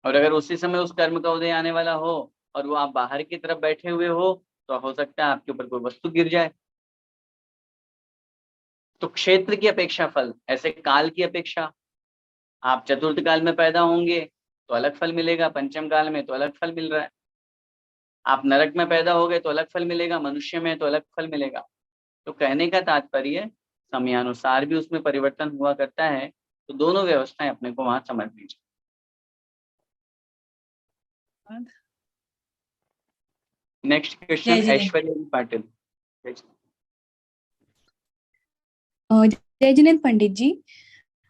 और अगर उसी समय उस कर्म का उदय आने वाला हो और वो आप बाहर की तरफ बैठे हुए हो तो हो सकता है आपके ऊपर कोई वस्तु गिर जाए। तो क्षेत्र की अपेक्षा फल, ऐसे काल की अपेक्षा। आप चतुर्थ काल में पैदा होंगे तो अलग फल मिलेगा, पंचम काल में तो अलग फल मिल रहा है। आप नरक में पैदा हो गए तो अलग फल मिलेगा, मनुष्य में तो अलग फल मिलेगा। तो कहने का तात्पर्य समयानुसार भी उसमें परिवर्तन हुआ करता है। तो दोनों व्यवस्थाएं अपने को वहां समझनी चाहिए। नेक्स्ट जय क्वेश्चन जिनेन्द्र। ऐश्वर्या पाटिल। जय जिनेन्द्र पंडित जी।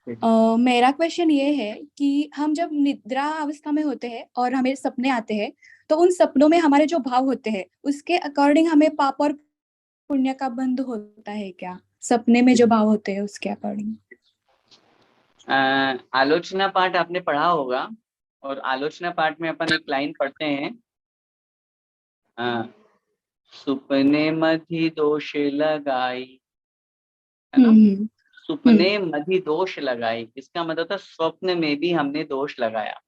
मेरा क्वेश्चन ये है कि हम जब निद्रा अवस्था में होते हैं और हमें सपने आते हैं तो उन सपनों में हमारे जो भाव होते हैं उसके अकॉर्डिंग हमें पाप और पुण्य का बंध होता है क्या? सपने में जो भाव होते हैं उसके अकॉर्डिंग। आलोचना पाठ आपने पढ़ा होगा, और आलोचना पाठ में अपन एक लाइन पढ़ते हैं, सुपने मधि दोष लगाई, है ना। सुपने मधि दोष लगाई, इसका मतलब था स्वप्न में भी हमने दोष लगाया।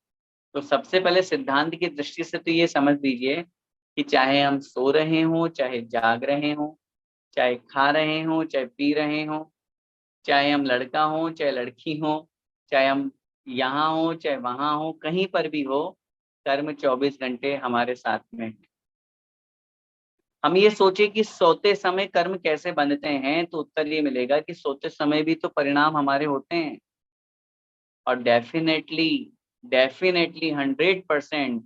तो सबसे पहले सिद्धांत की दृष्टि से तो ये समझ लीजिए कि चाहे हम सो रहे हों, चाहे जाग रहे हों, चाहे खा रहे हों, चाहे पी रहे हों, चाहे हम लड़का हों चाहे लड़की हों, चाहे हम यहाँ हों चाहे वहां हों, कहीं पर भी हो, कर्म 24 घंटे हमारे साथ में है। हम ये सोचे कि सोते समय कर्म कैसे बनते हैं, तो उत्तर ये मिलेगा कि सोते समय भी तो परिणाम हमारे होते हैं। और डेफिनेटली 100%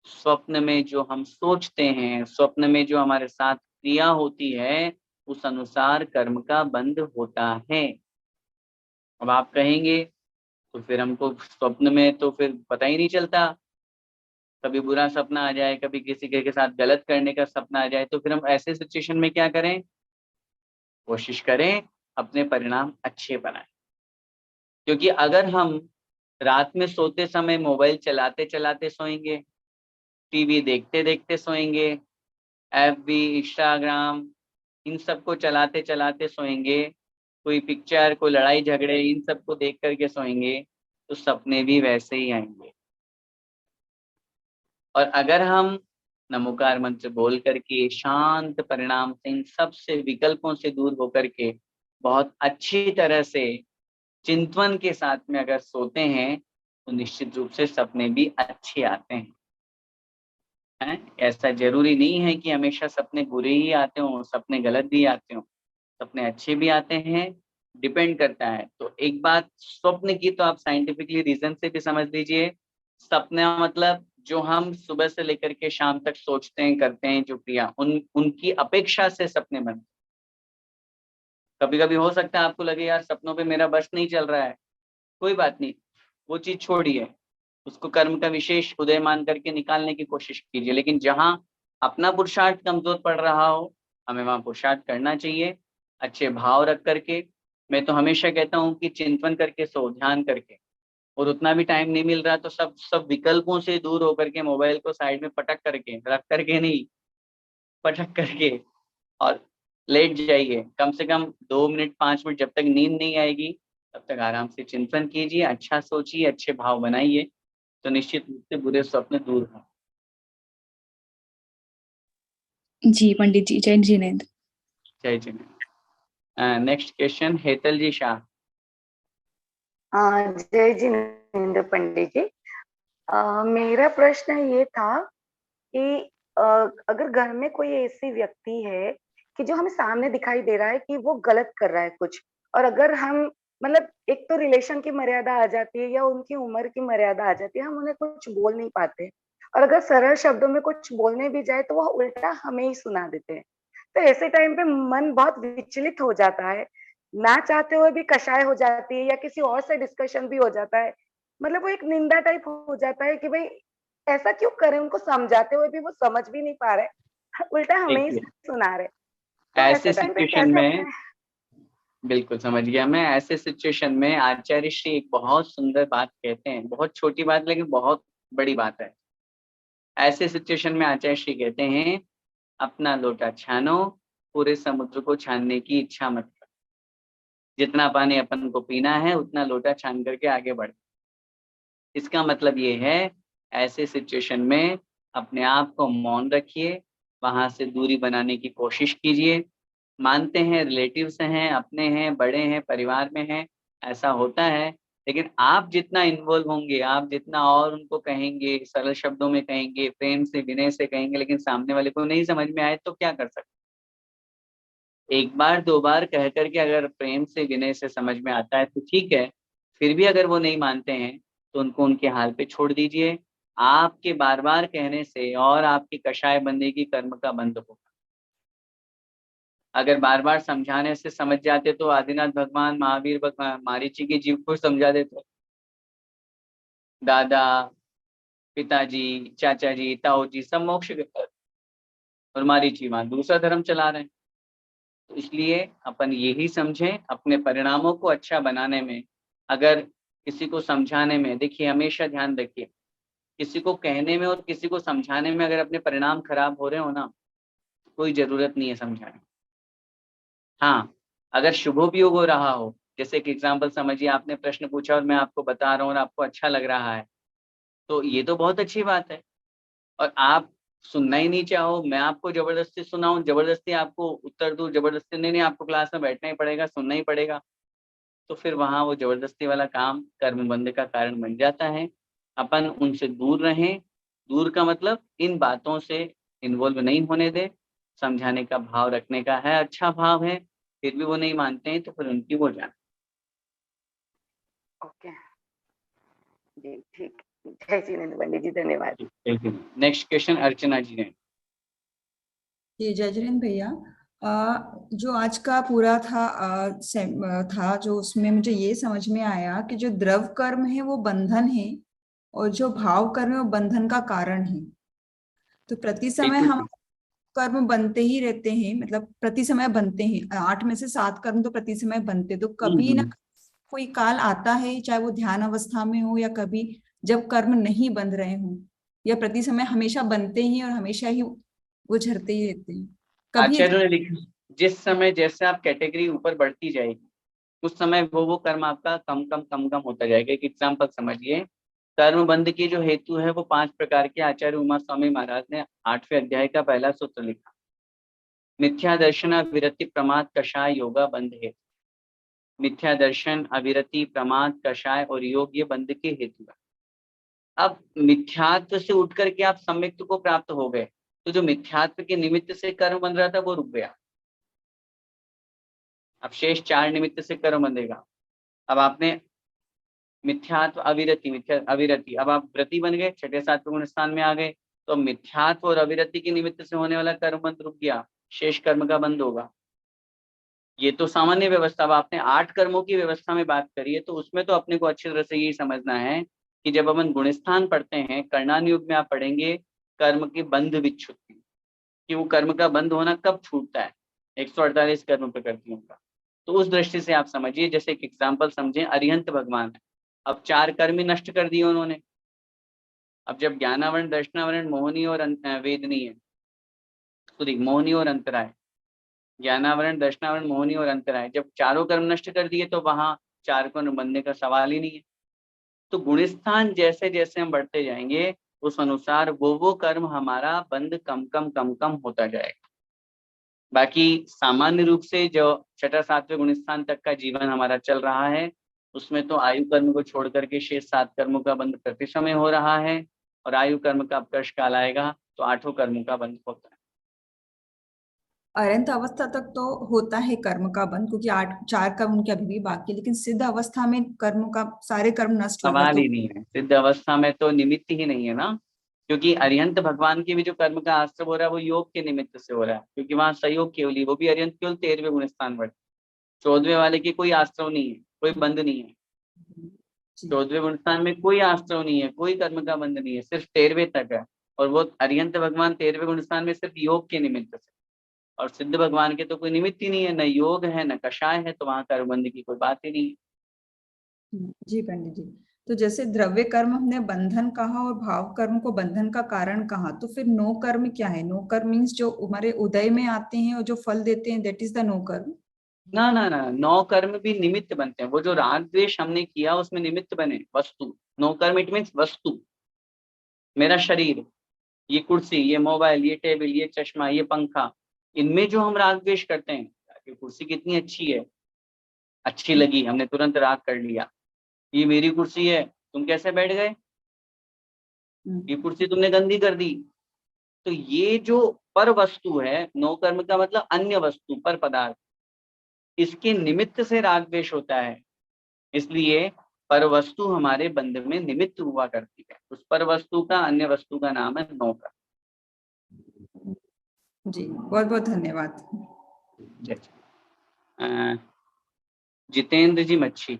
स्वप्न में जो हम सोचते हैं, स्वप्न में जो हमारे साथ क्रिया होती है, उस अनुसार कर्म का बंध होता है। अब आप कहेंगे तो फिर हमको स्वप्न में तो फिर पता ही नहीं चलता, कभी बुरा सपना आ जाए, कभी किसी के साथ गलत करने का सपना आ जाए, तो फिर हम ऐसे सिचुएशन में क्या करें? कोशिश करें अपने परिणाम अच्छे बनाएं। क्योंकि अगर हम रात में सोते समय मोबाइल चलाते चलाते सोएंगे, टीवी देखते देखते सोएंगे, एफबी, इंस्टाग्राम, इन सबको चलाते चलाते सोएंगे, कोई पिक्चर, कोई लड़ाई झगड़े, इन सबको देख करके सोएंगे, तो सपने भी वैसे ही आएंगे। और अगर हम नमोकार मंत्र बोल करके शांत परिणाम से इन सबसे विकल्पों से दूर होकर के बहुत अच्छी तरह से चिंतन के साथ में अगर सोते हैं तो निश्चित रूप से सपने भी अच्छे आते हैं। ऐसा जरूरी नहीं है कि हमेशा सपने बुरे ही आते हों, सपने गलत भी आते हों, सपने अच्छे भी आते हैं, डिपेंड करता है। तो एक बात स्वप्न की तो आप साइंटिफिकली रीजन से भी समझ लीजिए, सपना मतलब जो हम सुबह से लेकर के शाम तक सोचते हैं, करते हैं जो क्रिया, उनकी अपेक्षा से सपने बनते। कभी कभी हो सकता है आपको लगे यार सपनों पे मेरा बस नहीं चल रहा है, कोई बात नहीं, वो चीज छोड़िए, उसको कर्म का विशेष उदय मान करके निकालने की कोशिश कीजिए। लेकिन जहां अपना पुरुषार्थ कमजोर पड़ रहा हो, हमें वहां पुरुषार्थ करना चाहिए, अच्छे भाव रख करके। मैं तो हमेशा कहता हूँ कि चिंतन करके सो, ध्यान करके, और उतना भी टाइम नहीं मिल रहा तो सब विकल्पों से दूर होकर के मोबाइल को साइड में पटक करके, रख करके नहीं, पटक करके और लेट जाइए। कम से कम 2 मिनट 5 मिनट, जब तक नींद नहीं आएगी तब तक आराम से चिंतन कीजिए, अच्छा सोचिए, अच्छे भाव बनाइए, तो निश्चित रूप से बुरे स्वप्न दूर हों। जी पंडित जी, जय जिनेंद्र। जय जिनेंद्र। नेक्स्ट क्वेश्चन हेतल जी शाह। जय जिनेंद्र पंडित जी। मेरा प्रश्न ये था कि अगर घर में कोई ऐसी व्यक्ति है कि जो हमें सामने दिखाई दे रहा है कि वो गलत कर रहा है कुछ, और अगर हम मतलब एक तो रिलेशन की मर्यादा आ जाती है या उनकी उम्र की मर्यादा आ जाती है, हम उन्हें कुछ बोल नहीं पाते, और अगर सरल शब्दों में कुछ बोलने भी जाए तो वह उल्टा हमें ही सुना देते हैं। तो ऐसे टाइम पे मन बहुत विचलित हो जाता है, ना चाहते हुए भी कषाय हो जाती है या किसी और से डिस्कशन भी हो जाता है। मतलब वो एक निंदा टाइप हो जाता है कि भाई ऐसा क्यों करें, उनको समझाते हुए भी वो समझ भी नहीं पा रहे, उल्टा हमें ही देखिए, सुना रहे। तो ऐसे ऐसे टाइम पे सिचुएशन कैसे में, अपने बिल्कुल समझ गया मैं, ऐसे सिचुएशन में आचार्य श्री एक बहुत सुंदर बात कहते हैं, बहुत छोटी बात लेकिन बहुत बड़ी बात है। ऐसे सिचुएशन में आचार्य श्री कहते हैं, अपना लोटा छानो, पूरे समुद्र को छानने की इच्छा मत करो, जितना पानी अपन को पीना है उतना लोटा छान करके आगे बढ़। इसका मतलब ये है, ऐसे सिचुएशन में अपने आप को मौन रखिए, वहां से दूरी बनाने की कोशिश कीजिए। मानते हैं रिलेटिव्स हैं, अपने हैं, बड़े हैं, परिवार में हैं, ऐसा होता है, लेकिन आप जितना इन्वॉल्व होंगे, आप जितना और उनको कहेंगे, सरल शब्दों में कहेंगे, प्रेम से विनय से कहेंगे, लेकिन सामने वाले को नहीं समझ में आए तो क्या कर सकते। एक बार 2 बार कह करके अगर प्रेम से विनय से समझ में आता है तो ठीक है, फिर भी अगर वो नहीं मानते हैं तो उनको उनके हाल पे छोड़ दीजिए। आपके बार बार कहने से और आपकी कषाय बनने की कर्म का बंध होगा। अगर बार बार समझाने से समझ जाते तो आदिनाथ भगवान, महावीर भगवान मारीची के जीव को समझा देते। दादा, पिताजी, चाचा जी, ताऊ जी सब मोक्ष गए और मारीची वहां दूसरा धर्म चला रहे हैं। तो इसलिए अपन यही समझें, अपने परिणामों को अच्छा बनाने में, अगर किसी को समझाने में, देखिए हमेशा ध्यान रखिए, किसी को कहने में और किसी को समझाने में अगर अपने परिणाम खराब हो रहे हो ना, कोई जरूरत नहीं है समझाने। हाँ, अगर शुभोपयोग हो रहा हो, जैसे कि एग्जाम्पल समझिए, आपने प्रश्न पूछा और मैं आपको बता रहा हूँ और आपको अच्छा लग रहा है, तो ये तो बहुत अच्छी बात है। और आप सुनना ही नहीं चाहो, मैं आपको जबरदस्ती सुनाऊं, जबरदस्ती आपको उत्तर दूं, जबरदस्ती नहीं, आपको क्लास में बैठना ही पड़ेगा, सुनना ही पड़ेगा, तो फिर वहां वो जबरदस्ती वाला काम कर्म बंध का कारण बन जाता है। अपन उनसे दूर रहें। दूर का मतलब इन बातों से इन्वॉल्व नहीं होने दे, समझाने का भाव रखने का है, अच्छा भाव है, फिर भी वो नहीं मानते हैं तो फिर उनकी वो जान। ओके जी, ठीक। जय जिनेंद्र पंडित जी, धन्यवाद। नेक्स्ट क्वेश्चन अर्चना जी ने। ये जय जिनेंद्र भैया, जो आज का पूरा था जो उसमें मुझे ये समझ में आया कि जो द्रव कर्म है वो बंधन है और जो भाव कर्म है वो बंधन का कारण है। तो प्रति समय हम कर्म बनते ही रहते हैं, मतलब प्रति समय बनते हैं, 8 में से 7 कर्म तो प्रति समय बनते, तो कभी ना कोई काल आता है, चाहे वो ध्यान अवस्था में हो या कभी जब कर्म नहीं बन रहे हो, या प्रति समय हमेशा बनते ही और हमेशा ही वो झरते ही रहते हैं। कभी आचार्य ने लिखा, जिस समय जैसे आप कैटेगरी ऊपर बढ़ती जाएगी, उस समय वो कर्म आपका कम कम होता जाएगा। एक एग्जाम्पल समझिए, कर्म बंध के जो हेतु है वो 5 प्रकार के आचार्य उमा स्वामी महाराज ने 8वें अध्याय का पहला सूत्र लिखा। मिथ्या दर्शन, अविरति, प्रमाद, कषाय, योगा बंध हेतु। मिथ्या दर्शन, अविरति, प्रमाद, कषाय और योग ये बंध के हेतु है। अब मिथ्यात्व से उठ करके आप सम्यक्त्व को प्राप्त हो गए, तो जो मिथ्यात्व के निमित्त से कर्म बन रहा था वो रुक गया। अब शेष 4 निमित्त से कर्म बंधेगा। अब आपने मिथ्यात्व, अविरति, अब आप व्रति बन गए, 6ठे 7वें गुण स्थान में आ गए, तो मिथ्यात्व और अविरति के निमित्त से होने वाला कर्म बंध रुक गया, शेष कर्म का बंध होगा। ये तो सामान्य व्यवस्था। अब आपने 8 कर्मों की व्यवस्था में बात करी है, तो उसमें तो अपने को अच्छी तरह से यही समझना है कि जब अपन गुणस्थान पढ़ते हैं, कर्णानुयोग में आप पढ़ेंगे कर्म के बंध विच्छुत्ति, कि वो कर्म का बंध होना कब छूटता है, 148 कर्म प्रकृतियों का। तो उस दृष्टि से आप समझिए, जैसे एक एग्जाम्पल समझें, अरिहंत भगवान है, अब 4 कर्म ही नष्ट कर दिए उन्होंने। अब जब ज्ञानावरण, दर्शनावरण, मोहिनी और वेदनी है, मोहिनी और अंतराय, ज्ञानावरण, दर्शनावरण, मोहिनी और अंतराय, जब चारों कर्म नष्ट कर दिए तो वहां 4 कर्म बनने का सवाल ही नहीं है। तो गुणस्थान जैसे जैसे हम बढ़ते जाएंगे उस अनुसार वो कर्म हमारा बंध कम कम होता जाएगा। बाकी सामान्य रूप से जो 6ठा 7वें गुणस्थान तक का जीवन हमारा चल रहा है, उसमें तो आयु कर्म को छोड़ करके शेष 7 कर्मों का बंध प्रति समय हो रहा है, और आयु कर्म का अपकर्ष काल आएगा तो 8 कर्मों का बंध होता है। अरंत अवस्था तक तो होता है कर्म का बंध, क्योंकि 4 कर्म उनके अभी भी बाकी, लेकिन सिद्ध अवस्था में कर्म का सारे कर्म नष्ट होगा सवाल तो ही नहीं है। सिद्ध अवस्था में तो निमित्त ही नहीं है ना, क्योंकि अरिहंत भगवान के भी जो कर्म का आश्रय हो रहा है वो योग के निमित्त से हो रहा है, क्योंकि वहां सहयोग केवली, वो भी अरिहंत केवल 13वें गुण स्थान पर, 14वें वाले की कोई आश्रय नहीं है, कोई बंध नहीं है। 14वें गुण स्थान में कोई आश्रय नहीं है, कोई कर्म का बंध नहीं है, सिर्फ 13वें तक है। और वो अरिहंत भगवान 13वें गुण स्थान में सिर्फ योग के निमित्त से, और सिद्ध भगवान के तो कोई निमित्त ही नहीं है, न योग है न कषाय है, तो वहां कर्म बंध की कोई बात ही नहीं है। जी पंडित जी, तो जैसे द्रव्य कर्म हमने बंधन कहा और भाव कर्म को बंधन का कारण कहा, तो फिर नो कर्म क्या है? नो कर्म मीन्स जो हमारे उदय में आते हैं और जो फल देते हैं, दैट इज द नो कर्म। ना ना ना, 9 कर्म भी निमित्त बनते हैं। वो जो राग द्वेष हमने किया उसमें निमित्त बने वस्तु। 9 कर्म इट मीन्स वस्तु, मेरा शरीर, ये कुर्सी, ये मोबाइल, ये टेबल, ये चश्मा, ये पंखा, इनमें जो हम राग द्वेष करते हैं कि कुर्सी कितनी अच्छी है, अच्छी लगी, हमने तुरंत राग कर लिया, ये मेरी कुर्सी है, तुम कैसे बैठ गए, ये कुर्सी तुमने गंदी कर दी। तो ये जो पर वस्तु है, 9 कर्म का मतलब अन्य वस्तु, पर पदार्थ, इसके निमित्त से राग द्वेष होता है। इसलिए पर वस्तु हमारे बंध में निमित्त हुआ करती है। उस पर वस्तु का अन्य वस्तु का नाम है 9 कर्म। जी बहुत बहुत धन्यवाद। जितेंद्र जी मच्छी।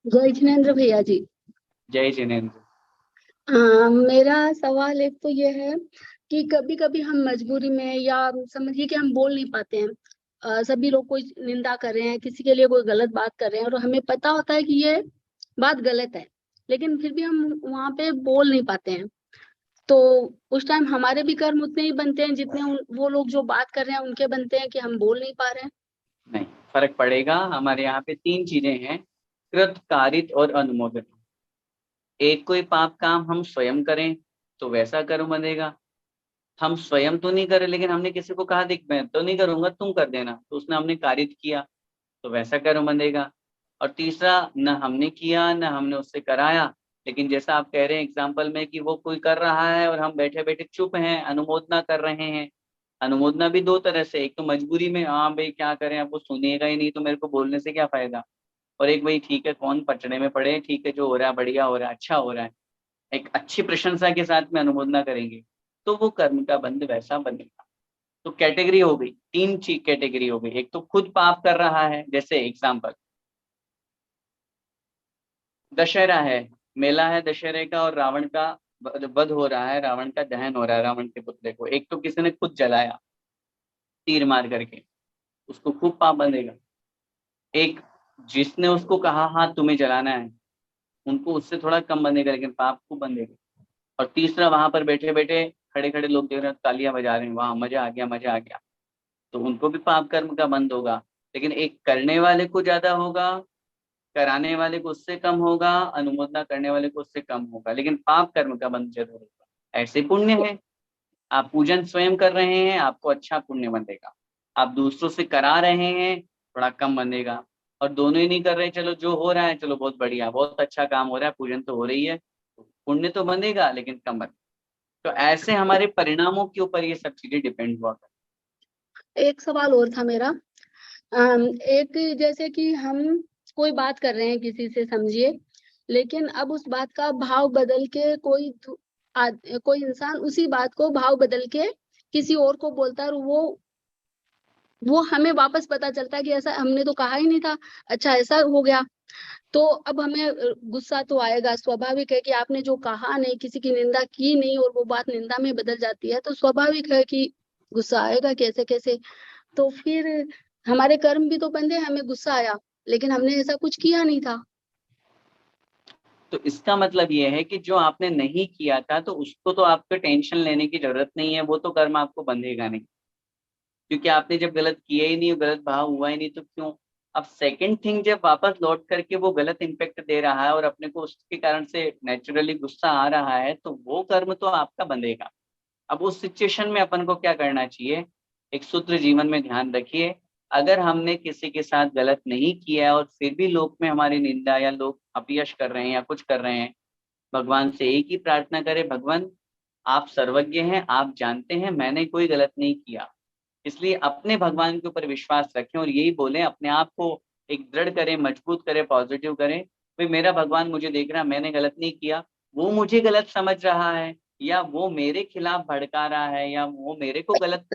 जय जिनेन्द्र भैया जी। जय जिनेन्द्र। मेरा सवाल एक तो ये है कि कभी कभी हम मजबूरी में, या समझिए कि हम बोल नहीं पाते हैं, सभी लोग कोई निंदा कर रहे हैं, किसी के लिए कोई गलत बात कर रहे हैं, और हमें पता होता है कि ये बात गलत है, लेकिन फिर भी हम वहां पे बोल नहीं पाते हैं। तो उस टाइम हमारे भी कर्म उतने ही बनते हैं जितने वो लोग जो बात कर रहे हैं उनके बनते हैं, कि हम बोल नहीं पा रहे हैं? नहीं, फर्क पड़ेगा। हमारे यहाँ पे 3 चीजें हैं, कृत, कारित और अनुमोदित। एक कोई पाप काम हम स्वयं करें तो वैसा कर्म बनेगा। हम स्वयं तो नहीं करें, लेकिन हमने किसी को कहा देख मैं तो नहीं करूंगा, तुम कर देना, तो उसने हमने कारित किया, तो वैसा कर्म बनेगा। और तीसरा, न हमने किया न हमने उससे कराया, लेकिन जैसा आप कह रहे हैं एग्जाम्पल में कि वो कोई कर रहा है और हम बैठे बैठे चुप हैं, अनुमोदना कर रहे हैं। अनुमोदना भी 2 तरह से, एक तो मजबूरी में, हाँ भाई क्या करें, अब वो सुनेगा ही नहीं तो मेरे को बोलने से क्या फायदा, और एक भाई ठीक है कौन पचड़े में पड़े, ठीक है जो हो रहा है बढ़िया हो रहा है, अच्छा हो रहा है, एक अच्छी प्रशंसा के साथ में अनुमोदना करेंगे, तो वो कर्म का बंध वैसा बनेगा। तो कैटेगरी हो गई, 3 चीज कैटेगरी हो गई। एक तो खुद पाप कर रहा है, जैसे एग्जाम्पल दशहरा है, मेला है दशहरे का, और रावण का वध हो रहा है, रावण का दहन हो रहा है, रावण के पुतले को। एक तो किसी ने खुद जलाया तीर मार करके, उसको खूब पाप बंधेगा। एक जिसने उसको कहा हाँ तुम्हें जलाना है, उनको उससे थोड़ा कम बंधेगा, लेकिन पाप खूब बंधेगा। और तीसरा, वहां पर बैठे बैठे खड़े खड़े लोग देख रहे हैं, तालियां बजा रहे हैं, वहां मजा आ गया मजा आ गया, तो उनको भी पाप कर्म का बंध होगा। लेकिन एक करने वाले को ज्यादा होगा कराने वाले को उससे कम होगा, अनुमोदना करने वाले को उससे कम होगा, लेकिन पाप कर्म का बंध जरूर होगा। ऐसे पुण्य है, आप पूजन स्वयं कर रहे हैं, आपको अच्छा पुण्य बनेगा। आप दूसरों से करा रहे हैं, थोड़ा कम बनेगा। और दोनों ही नहीं कर रहे, चलो जो हो रहा है चलो बहुत बढ़िया, बहुत अच्छा काम हो रहा है, पूजन तो हो रही है, पुण्य तो बनेगा लेकिन कम बनेगा। तो ऐसे हमारे परिणामों के ऊपर ये सब चीजें डिपेंड हुआ करती। एक सवाल और था मेरा। एक जैसे कि हम कोई बात कर रहे हैं किसी से, समझिए, लेकिन अब उस बात का भाव बदल के कोई इंसान उसी बात को भाव बदल के किसी और को बोलता है, और वो हमें वापस पता चलता है कि ऐसा हमने तो कहा ही नहीं था, अच्छा ऐसा हो गया। तो अब हमें गुस्सा तो आएगा, स्वाभाविक है कि आपने जो कहा नहीं, किसी की निंदा की नहीं, और वो बात निंदा में बदल जाती है, तो स्वाभाविक है कि गुस्सा आएगा, कैसे कैसे। तो फिर हमारे कर्म भी तो बंधे, हमें गुस्सा आया लेकिन हमने ऐसा कुछ किया नहीं था। तो इसका मतलब ये है कि जो आपने नहीं किया था तो उसको तो आपको टेंशन लेने की जरूरत नहीं है, वो तो कर्म आपको बंधेगा नहीं, क्योंकि आपने जब गलत किया ही नहीं, गलत भाव हुआ ही नहीं, तो क्यों। अब सेकंड थिंग, जब वापस लौट करके वो गलत इम्पैक्ट दे रहा है और अपने को उसके कारण से नेचुरली गुस्सा आ रहा है, तो वो कर्म तो आपका बंधेगा। अब उस सिचुएशन में अपन को क्या करना चाहिए, एक सूत्र जीवन में ध्यान रखिए। अगर हमने किसी के साथ गलत नहीं किया है और फिर भी लोक में हमारी निंदा या लोग अपयश कर रहे हैं या कुछ कर रहे हैं, भगवान से एक ही प्रार्थना करें, भगवान आप सर्वज्ञ हैं, आप जानते हैं मैंने कोई गलत नहीं किया। इसलिए अपने भगवान के ऊपर विश्वास रखें और यही बोलें, अपने आप को एक दृढ़ करें, मजबूत करें, पॉजिटिव करें। भाई मेरा भगवान मुझे देख रहा है, मैंने गलत नहीं किया, वो मुझे गलत समझ रहा है या वो मेरे खिलाफ भड़का रहा है या वो मेरे को गलत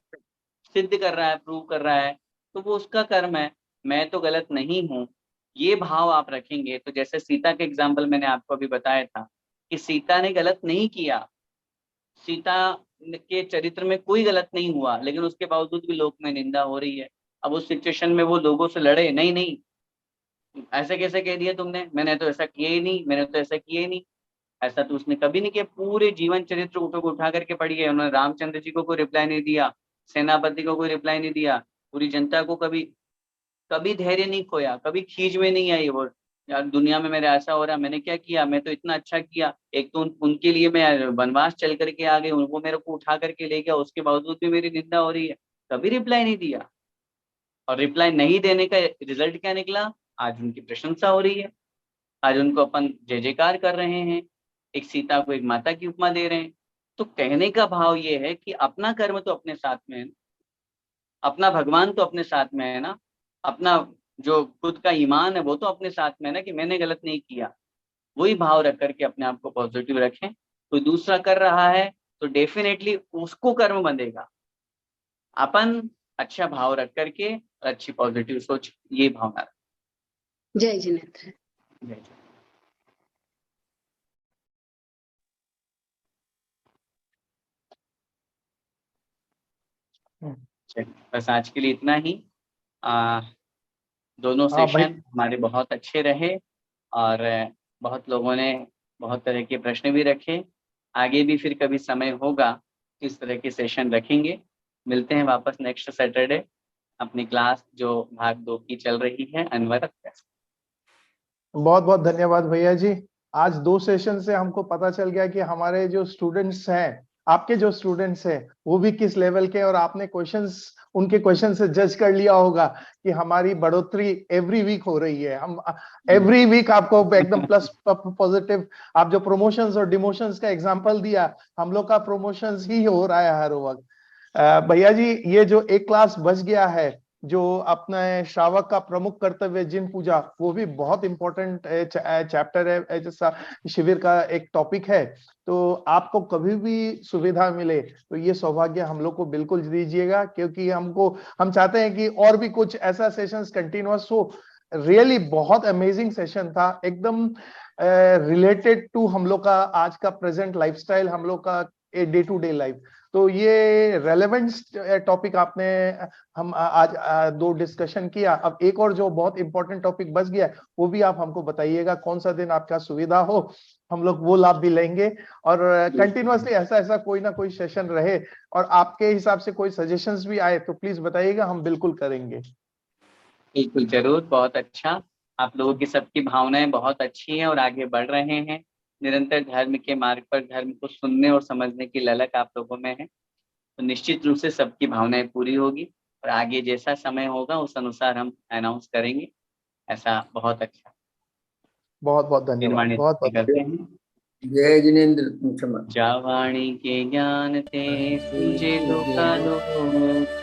सिद्ध कर रहा है, प्रूव कर रहा है, तो वो उसका कर्म है, मैं तो गलत नहीं हूँ। ये भाव आप रखेंगे तो जैसे सीता के एग्जाम्पल मैंने आपको अभी बताया था कि सीता ने गलत नहीं किया, सीता के चरित्र में कोई गलत नहीं हुआ, लेकिन उसके बावजूद भी लोक में निंदा हो रही है। अब उस सिचुएशन में वो लोगों से लड़े, नहीं नहीं ऐसे कैसे कह दिया तुमने, मैंने तो ऐसा किया ही नहीं, मैंने तो ऐसा किया ही नहीं। ऐसा तो उसने कभी नहीं किया। पूरे जीवन चरित्र उठा करके पढ़िए, उन्होंने रामचंद्र जी को कोई रिप्लाई नहीं दिया, सेनापति को कोई रिप्लाई नहीं दिया, पूरी जनता को कभी कभी धैर्य नहीं खोया, कभी खींच में नहीं आई वो, यार दुनिया में मेरा ऐसा हो रहा है, मैंने क्या किया, मैं तो इतना अच्छा किया। एक तो उनके लिए मैं वनवास चल करके आ गई, उनको मेरे को उठा करके ले गया, उसके बावजूद भी मेरी निंदा हो रही है, कभी रिप्लाई नहीं दिया। और रिप्लाई नहीं देने का रिजल्ट क्या निकला, आज उनकी प्रशंसा हो रही है, आज उनको अपन जय जयकार कर रहे हैं, एक सीता को एक माता की उपमा दे रहे हैं। तो कहने का भाव ये है कि अपना कर्म तो अपने साथ में है, अपना भगवान तो अपने साथ में है ना, अपना जो खुद का ईमान है वो तो अपने साथ में है ना, कि मैंने गलत नहीं किया। वही भाव रख करके अपने आप को पॉजिटिव रखें। कोई दूसरा कर रहा है तो डेफिनेटली उसको कर्म बंधेगा, अपन अच्छा भाव रख करके अच्छी पॉजिटिव सोच, ये भावना रखें। जय जिनेन्द्र। जय जय। बस आज के लिए इतना ही। दोनों हाँ भाई, सेशन हमारे बहुत अच्छे रहे और बहुत लोगों ने बहुत तरह के प्रश्न भी रखे। आगे भी फिर कभी समय होगा इस तरह के सेशन रखेंगे। मिलते हैं वापस नेक्स्ट सैटरडे अपनी क्लास जो भाग 2 की चल रही है, अनवरत। बहुत बहुत धन्यवाद भैया जी। आज 2 सेशन से हमको पता चल गया कि हमारे जो स्टूडेंट्स हैं, आपके जो स्टूडेंट्स हैं वो भी किस लेवल के, और आपने क्वेश्चंस उनके क्वेश्चन से जज कर लिया होगा कि हमारी बढ़ोतरी एवरी वीक हो रही है। हम एवरी वीक आपको एकदम प्लस पॉजिटिव, आप जो प्रमोशंस और डिमोशंस का एग्जांपल दिया, हम लोग का प्रमोशंस ही हो रहा है हर वक्त। भैया जी, ये जो एक क्लास बच गया है, जो अपने श्रावक का प्रमुख कर्तव्य जिन पूजा, वो भी बहुत इंपॉर्टेंट चैप्टर है, जैसा शिविर का एक टॉपिक है। तो आपको कभी भी सुविधा मिले तो ये सौभाग्य हम लोग को बिल्कुल दीजिएगा, क्योंकि हम चाहते हैं कि और भी कुछ ऐसा सेशंस कंटिन्यूअस हो। रियली बहुत अमेजिंग सेशन था, एकदम रिलेटेड टू हम लोग का आज का प्रेजेंट लाइफस्टाइल, हम लोग का डे टू डे लाइफ। तो ये रेलेवेंट टॉपिक आपने हम आज 2 डिस्कशन किया। अब एक और जो बहुत इंपॉर्टेंट टॉपिक बच गया, वो भी आप हमको बताइएगा, कौन सा दिन आपका सुविधा हो, हम लोग वो लाभ भी लेंगे। और कंटिन्यूअसली ऐसा कोई ना कोई सेशन रहे, और आपके हिसाब से कोई सजेशंस भी आए तो प्लीज बताइएगा, हम बिल्कुल करेंगे। बिल्कुल जरूर, बहुत अच्छा। आप लोगों की सबकी भावनाएं बहुत अच्छी हैं और आगे बढ़ रहे हैं। निरंतर धर्म के मार्ग पर धर्म को सुनने और समझने की ललक आप लोगों में है, तो निश्चित रूप से सबकी भावनाएं पूरी होगी और आगे जैसा समय होगा उस अनुसार हम अनाउंस करेंगे। ऐसा बहुत अच्छा। बहुत बहुत धन्यवाद, निर्वाणी बहुत बहुत करते हैं। जय जिनेन्द्र, तुम क्षमा। जावाणी के ज्ञान ते पूजे लोकालो,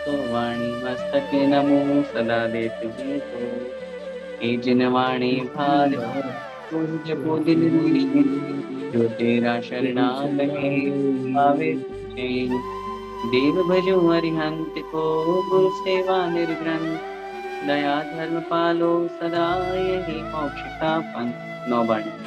तो वाणी मस्तक नमो सदा देत तो। ए जिनवाणी भार पूज पूजिन ऋषि, जो तेरा शरणागति पावे तुझे। देव भजो अरिहंत को, गुरु सेवा निर्ग्रंथ। दया धर्म पालो सदा, यही मोक्ष का पंथ। नौबाणी।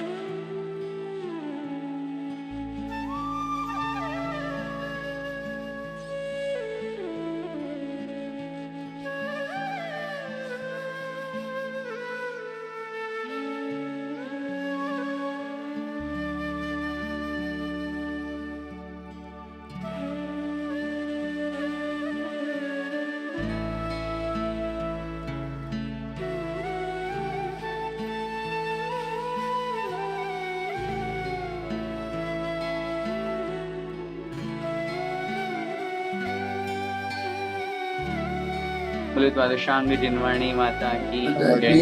बोले द्वादशांग जिनवाणी माता की जय।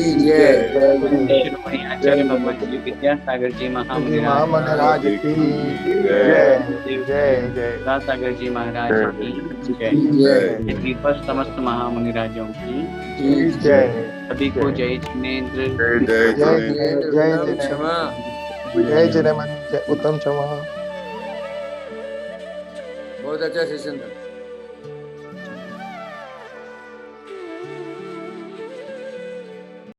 शिरोमणि आचार्य भगवत श्री विद्यासागर जी महामंडराज की जय जय जय। सागर जी महाराज की जय। द्वीपर समस्त महामुनिराजों की जय। सभी को जय जिनेन्द्र, जय जय क्षमा। जय जय उत्तम क्षमा। बहुत अच्छा सेशन था।